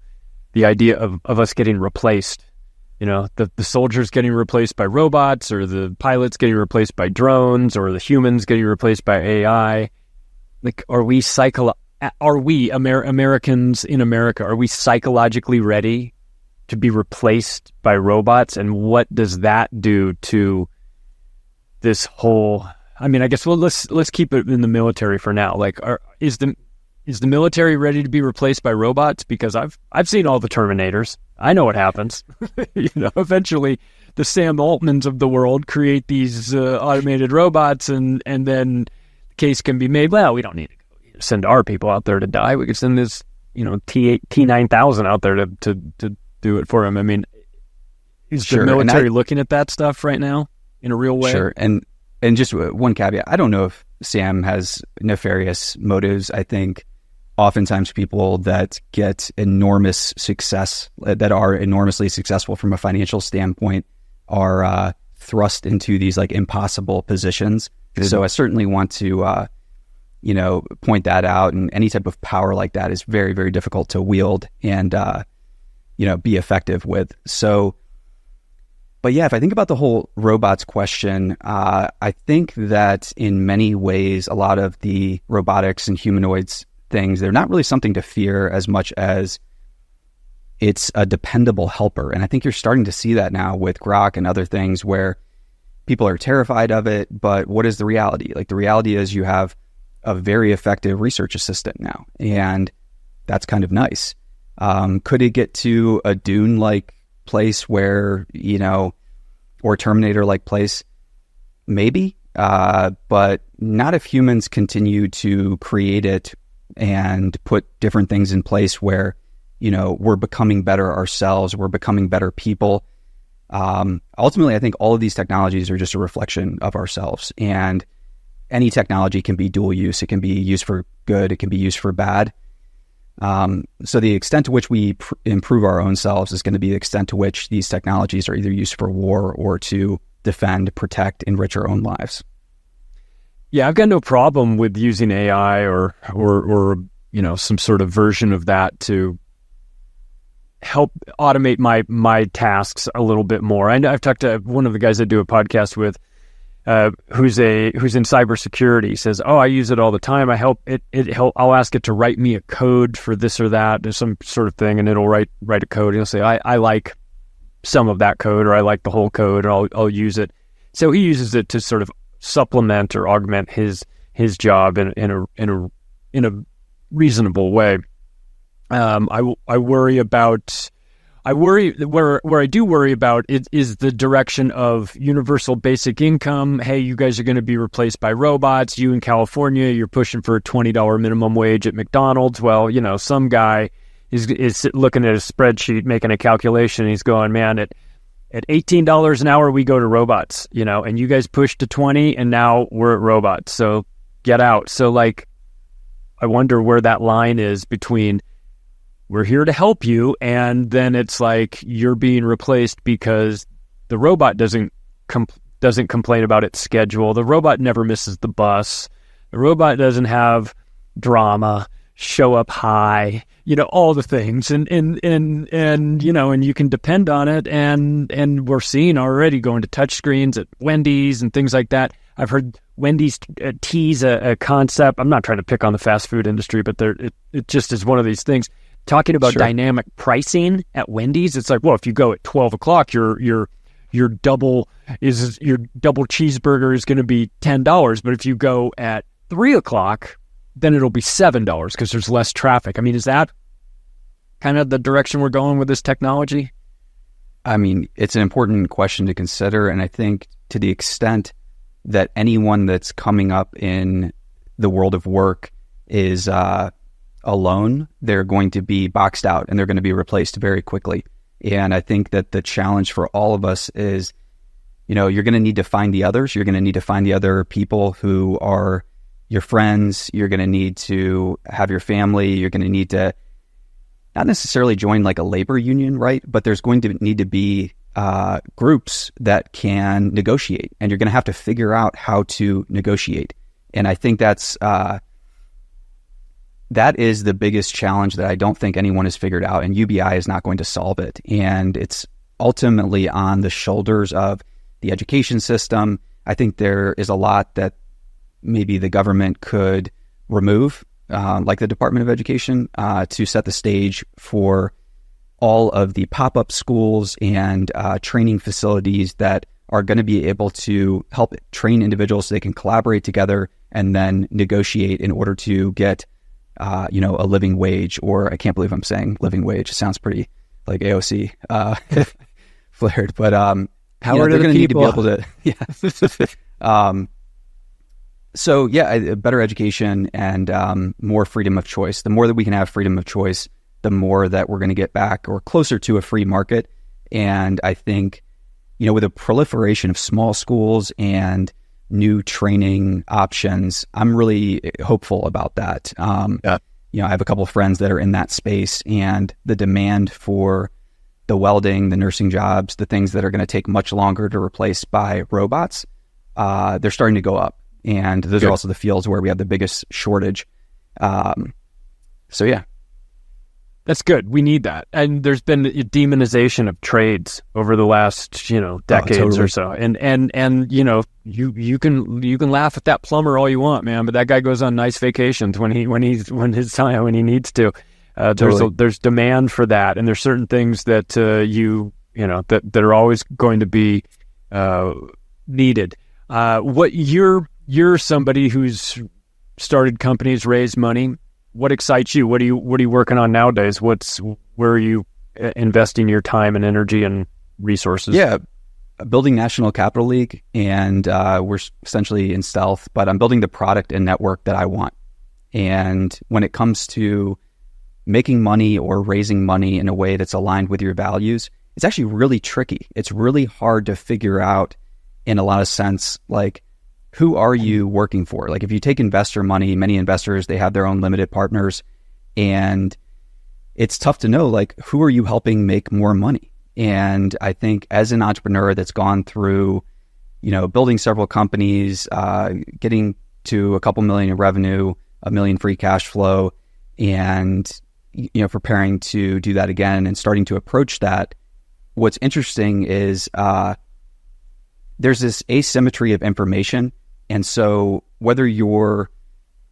The idea of us getting replaced, the soldiers getting replaced by robots, or the pilots getting replaced by drones, or the humans getting replaced by AI. Like, are we Americans in America, are we psychologically ready to be replaced by robots? And what does that do to this whole? I mean, I guess let's keep it in the military for now. Like, is the military ready to be replaced by robots? Because I've seen all the Terminators. I know what happens. Eventually the Sam Altmans of the world create these automated robots, and then the case can be made. Well, we don't need to send our people out there to die. We could send this, T9000 out there to do it for them. I mean, is the military looking at that stuff right now in a real way? Sure. And just one caveat, I don't know if Sam has nefarious motives. I think oftentimes people that get enormous success, that are enormously successful from a financial standpoint, are thrust into these like impossible positions. Mm-hmm. So I certainly want to, point that out. And any type of power like that is very, very difficult to wield and, be effective with. So, but yeah, if I think about the whole robots question, I think that in many ways, a lot of the robotics and humanoids things, they're not really something to fear as much as it's a dependable helper. And I think you're starting to see that now with Grok and other things where people are terrified of it, but what is the reality? Like, the reality is you have a very effective research assistant now, and that's kind of nice. Could it get to a Dune-like place where, or Terminator-like place? Maybe, but not if humans continue to create it and put different things in place where, we're becoming better ourselves, we're becoming better people. Ultimately, I think all of these technologies are just a reflection of ourselves, and any technology can be dual use. It can be used for good, it can be used for bad. So the extent to which we improve our own selves is going to be the extent to which these technologies are either used for war or to defend, protect, enrich our own lives. Yeah, I've got no problem with using AI or some sort of version of that to help automate my tasks a little bit more. I've talked to one of the guys I do a podcast with, who's in cybersecurity. He says, I use it all the time. I'll ask it to write me a code for this or that, or some sort of thing, and it'll write a code. And he'll say, I like some of that code, or I like the whole code, or I'll use it. So he uses it to sort of supplement or augment his job in a reasonable way. I worry where I do worry about it is the direction of universal basic income. Hey, you guys are going to be replaced by robots. You in California, you're pushing for a $20 minimum wage at McDonald's. Well, some guy is looking at a spreadsheet, making a calculation. And he's going, man, at $18 an hour, we go to robots, and you guys pushed to 20 and now we're at robots. So get out. So I wonder where that line is between we're here to help you, and then it's like you're being replaced because the robot doesn't complain about its schedule. The robot never misses the bus. The robot doesn't have drama, show up high, all the things, and you can depend on it. And we're seeing already going to touch screens at Wendy's and things like that. I've heard Wendy's tease a concept. I'm not trying to pick on the fast food industry, but it just is one of these things. Talking about dynamic pricing at Wendy's, it's like, well, if you go at 12 o'clock, your double cheeseburger is going to be $10, but if you go at 3 o'clock, then it'll be $7 because there's less traffic. I mean, is that kind of the direction we're going with this technology? I mean, it's an important question to consider, and I think to the extent that anyone that's coming up in the world of work is alone, they're going to be boxed out and they're going to be replaced very quickly. And I think that the challenge for all of us is, you're going to need to find the others. You're going to need to find the other people who are your friends. You're going to need to have your family. You're going to need to not necessarily join like a labor union, right? But there's going to need to be groups that can negotiate, and you're going to have to figure out how to negotiate. And I think that is the biggest challenge that I don't think anyone has figured out, and UBI is not going to solve it. And it's ultimately on the shoulders of the education system. I think there is a lot that maybe the government could remove, like the Department of Education, to set the stage for all of the pop-up schools and training facilities that are going to be able to help train individuals so they can collaborate together and then negotiate in order to get a living wage, or I can't believe I'm saying living wage. It sounds pretty like AOC flared, but they're going to need to be able to, So better education and more freedom of choice. The more that we can have freedom of choice, the more that we're going to get back or closer to a free market. And I think, with a proliferation of small schools and new training options, I'm really hopeful about that. I have a couple of friends that are in that space, and the demand for the welding, the nursing jobs, the things that are going to take much longer to replace by robots, they're starting to go up. And those are also the fields where we have the biggest shortage. That's good. We need that. And there's been a demonization of trades over the last, decades or so. And you can laugh at that plumber all you want, man, but that guy goes on nice vacations when he needs to. There's demand for that, and there's certain things that that are always going to be needed. What you're somebody who's started companies, raised money. What excites you? What are you working on nowadays? Where are you investing your time and energy and resources? Yeah, building National Capital League, and we're essentially in stealth, but I'm building the product and network that I want. And when it comes to making money or raising money in a way that's aligned with your values, it's actually really tricky. It's really hard to figure out in a lot of sense, like, who are you working for? Like, if you take investor money, many investors, they have their own limited partners, and it's tough to know, like, who are you helping make more money? And I think as an entrepreneur that's gone through, building several companies, getting to a couple million in revenue, $1 million free cash flow, and, preparing to do that again and starting to approach that, what's interesting is there's this asymmetry of information. And so whether you're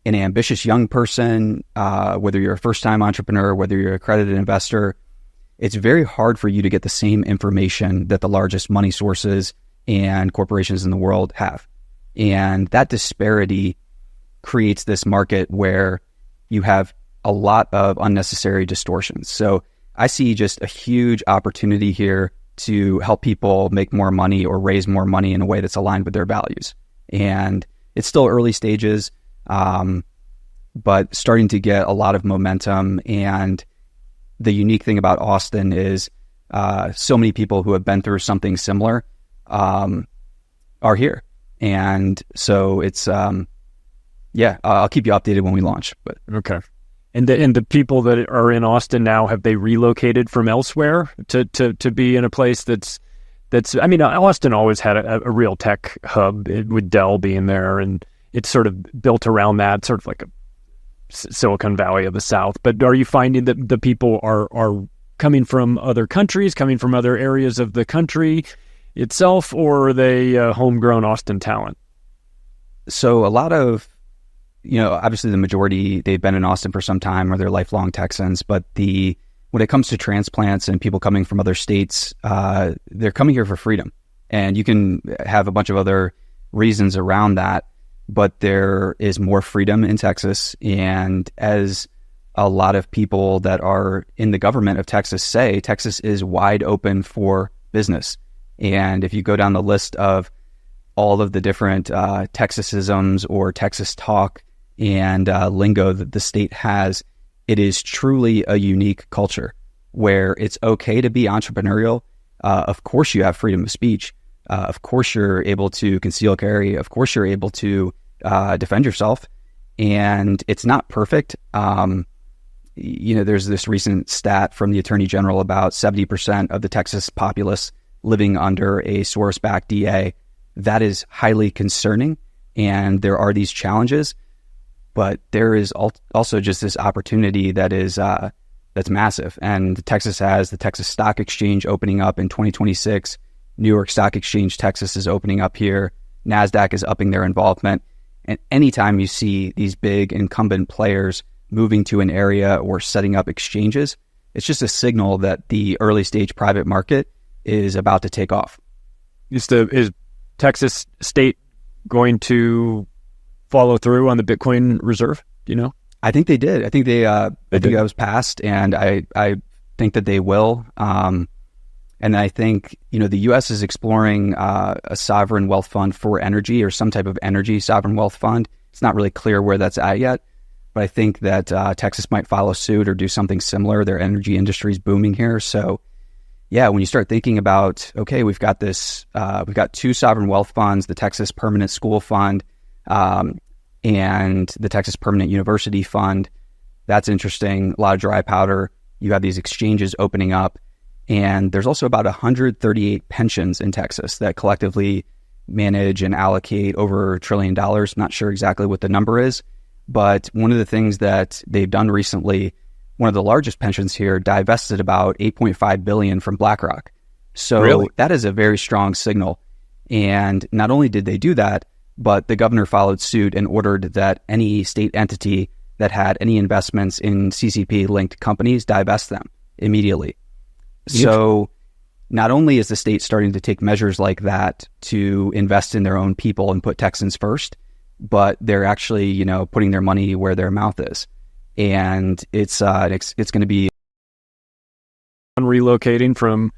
an ambitious young person, whether you're a first-time entrepreneur, whether you're an accredited investor, it's very hard for you to get the same information that the largest money sources and corporations in the world have. And that disparity creates this market where you have a lot of unnecessary distortions. So I see just a huge opportunity here to help people make more money or raise more money in a way that's aligned with their values. And it's still early stages, but starting to get a lot of momentum. And the unique thing about Austin is so many people who have been through something similar are here. And so it's, I'll keep you updated when we launch. But okay. And the people that are in Austin now, have they relocated from elsewhere to be in a place that's I mean, Austin always had a real tech hub with Dell being there, and it's sort of built around that, sort of like a Silicon Valley of the South. But are you finding that the people are coming from other countries, coming from other areas of the country itself, or are they homegrown Austin talent? So a lot of, obviously the majority, they've been in Austin for some time or they're lifelong Texans, but when it comes to transplants and people coming from other states, they're coming here for freedom. And you can have a bunch of other reasons around that, but there is more freedom in Texas. And as a lot of people that are in the government of Texas say, Texas is wide open for business. And if you go down the list of all of the different Texasisms or Texas talk and lingo that the state has, it is truly a unique culture where it's okay to be entrepreneurial. Of course you have freedom of speech. Of course you're able to conceal carry. Of course you're able to defend yourself. And it's not perfect. There's this recent stat from the Attorney General about 70% of the Texas populace living under a Soros-backed DA. That is highly concerning. And there are these challenges. But there is also just this opportunity that is that's massive. And Texas has the Texas Stock Exchange opening up in 2026. New York Stock Exchange Texas is opening up here. NASDAQ is upping their involvement. And anytime you see these big incumbent players moving to an area or setting up exchanges, it's just a signal that the early stage private market is about to take off. Is Texas state going to follow through on the Bitcoin reserve? Do you know? I think they did. I think I think that was passed, and I think that they will. And I think, the U.S. is exploring a sovereign wealth fund for energy, or some type of energy sovereign wealth fund. It's not really clear where that's at yet, but I think that Texas might follow suit or do something similar. Their energy industry is booming here. So yeah, when you start thinking about, okay, we've got two sovereign wealth funds, the Texas Permanent School Fund, and the Texas Permanent University Fund. That's interesting. A lot of dry powder. You have these exchanges opening up. And there's also about 138 pensions in Texas that collectively manage and allocate over $1 trillion. Not sure exactly what the number is. But one of the things that they've done recently, one of the largest pensions here divested about $8.5 billion from BlackRock. So really? That is a very strong signal. And not only did they do that, but the governor followed suit and ordered that any state entity that had any investments in CCP-linked companies divest them immediately. So not only is the state starting to take measures like that to invest in their own people and put Texans first, but they're actually, you know, putting their money where their mouth is. And it's going to be relocating from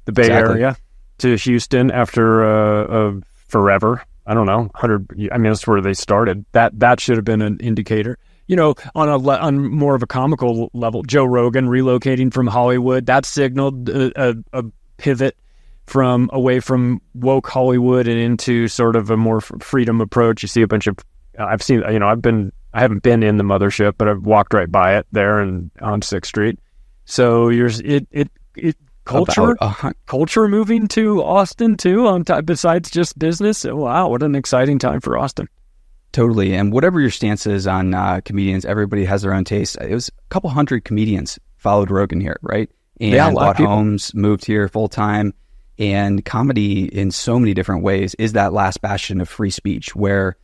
the Bay Area to Houston after forever. I don't know, 100. I mean, that's where they started. That should have been an indicator. You know, on more of a comical level, Joe Rogan relocating from Hollywood, that signaled a pivot from away from woke Hollywood and into sort of a more freedom approach. You see a bunch of, I've seen, you know, I haven't been in the mothership, but I've walked right by it there and on 6th Street. So culture moving to Austin too, besides just business. Wow, what an exciting time for Austin. Totally. And whatever your stance is on comedians, everybody has their own taste. It was a couple hundred comedians followed Rogan here, right? And bought homes, moved here full time. And comedy in so many different ways is that last bastion of free speech where,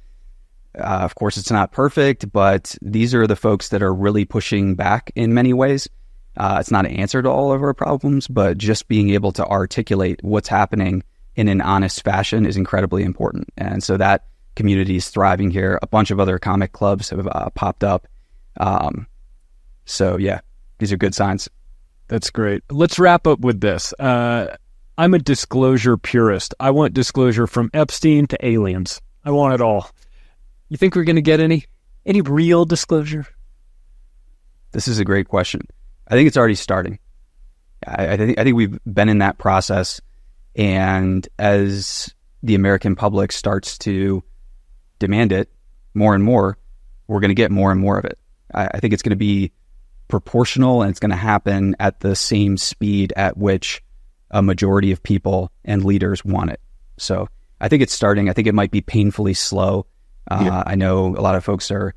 of course, it's not perfect, but these are the folks that are really pushing back in many ways. It's not an answer to all of our problems, but just being able to articulate what's happening in an honest fashion is incredibly important. And so that community is thriving here. A bunch of other comic clubs have popped up. So yeah, these are good signs. That's great. Let's wrap up with this. I'm a disclosure purist. I want disclosure from Epstein to aliens. I want it all. You think we're going to get any real disclosure? This is a great question. I think it's already starting. I think we've been in that process, and as the American public starts to demand it more and more, we're going to get more and more of it. I think it's going to be proportional, and it's going to happen at the same speed at which a majority of people and leaders want it. So I think it's starting. I think it might be painfully slow. I know a lot of folks are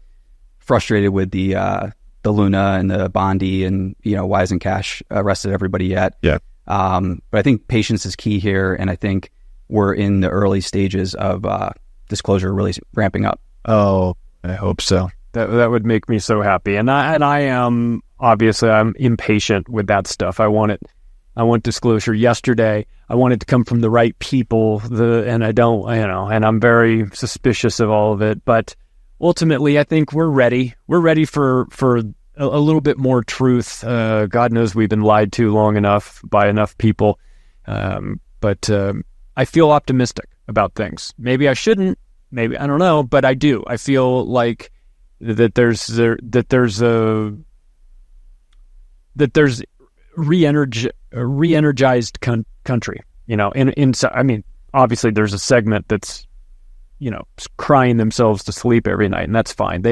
frustrated with the Luna and the Bondi, and why hasn't Cash arrested everybody yet? Yeah. But I think patience is key here, and I think we're in the early stages of disclosure really ramping up. Oh, I hope so. That would make me so happy, and I am obviously I'm impatient with that stuff. I want disclosure yesterday. I want it to come from the right people. And I don't, and I'm very suspicious of all of it. But ultimately, I think we're ready. We're ready for a little bit more truth. God knows we've been lied to long enough by enough people. But I feel optimistic about things. Maybe I shouldn't. Maybe I don't know. But I do. I feel like that there's re-energized country, I mean, obviously there's a segment that's, crying themselves to sleep every night, and that's fine.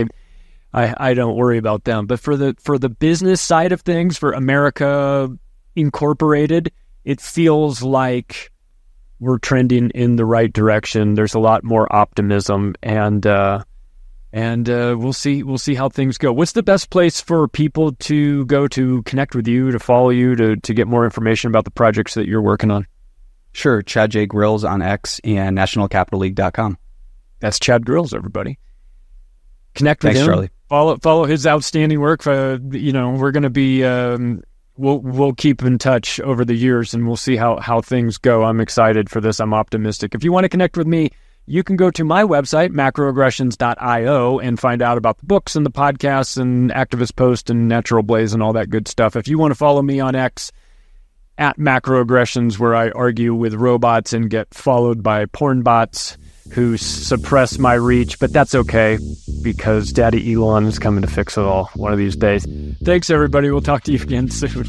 I don't worry about them. But for the business side of things, for America Incorporated, it feels like we're trending in the right direction. There's a lot more optimism, and we'll see how things go. What's the best place for people to go to connect with you, to follow you, to get more information about the projects that you're working on? Sure. Chad J. Grills on X and nationalcapitalleague.com. That's Chad Grills, everybody. Connect with him. Charlie. Follow his outstanding work. We're going to be, we'll keep in touch over the years, and we'll see how things go. I'm excited for this. I'm optimistic. If you want to connect with me, you can go to my website, macroaggressions.io, and find out about the books and the podcasts and Activist Post and Natural Blaze and all that good stuff. If you want to follow me on X, at Macroaggressions, where I argue with robots and get followed by porn bots who suppress my reach, but that's okay because Daddy Elon is coming to fix it all one of these days. Thanks, everybody. We'll talk to you again soon.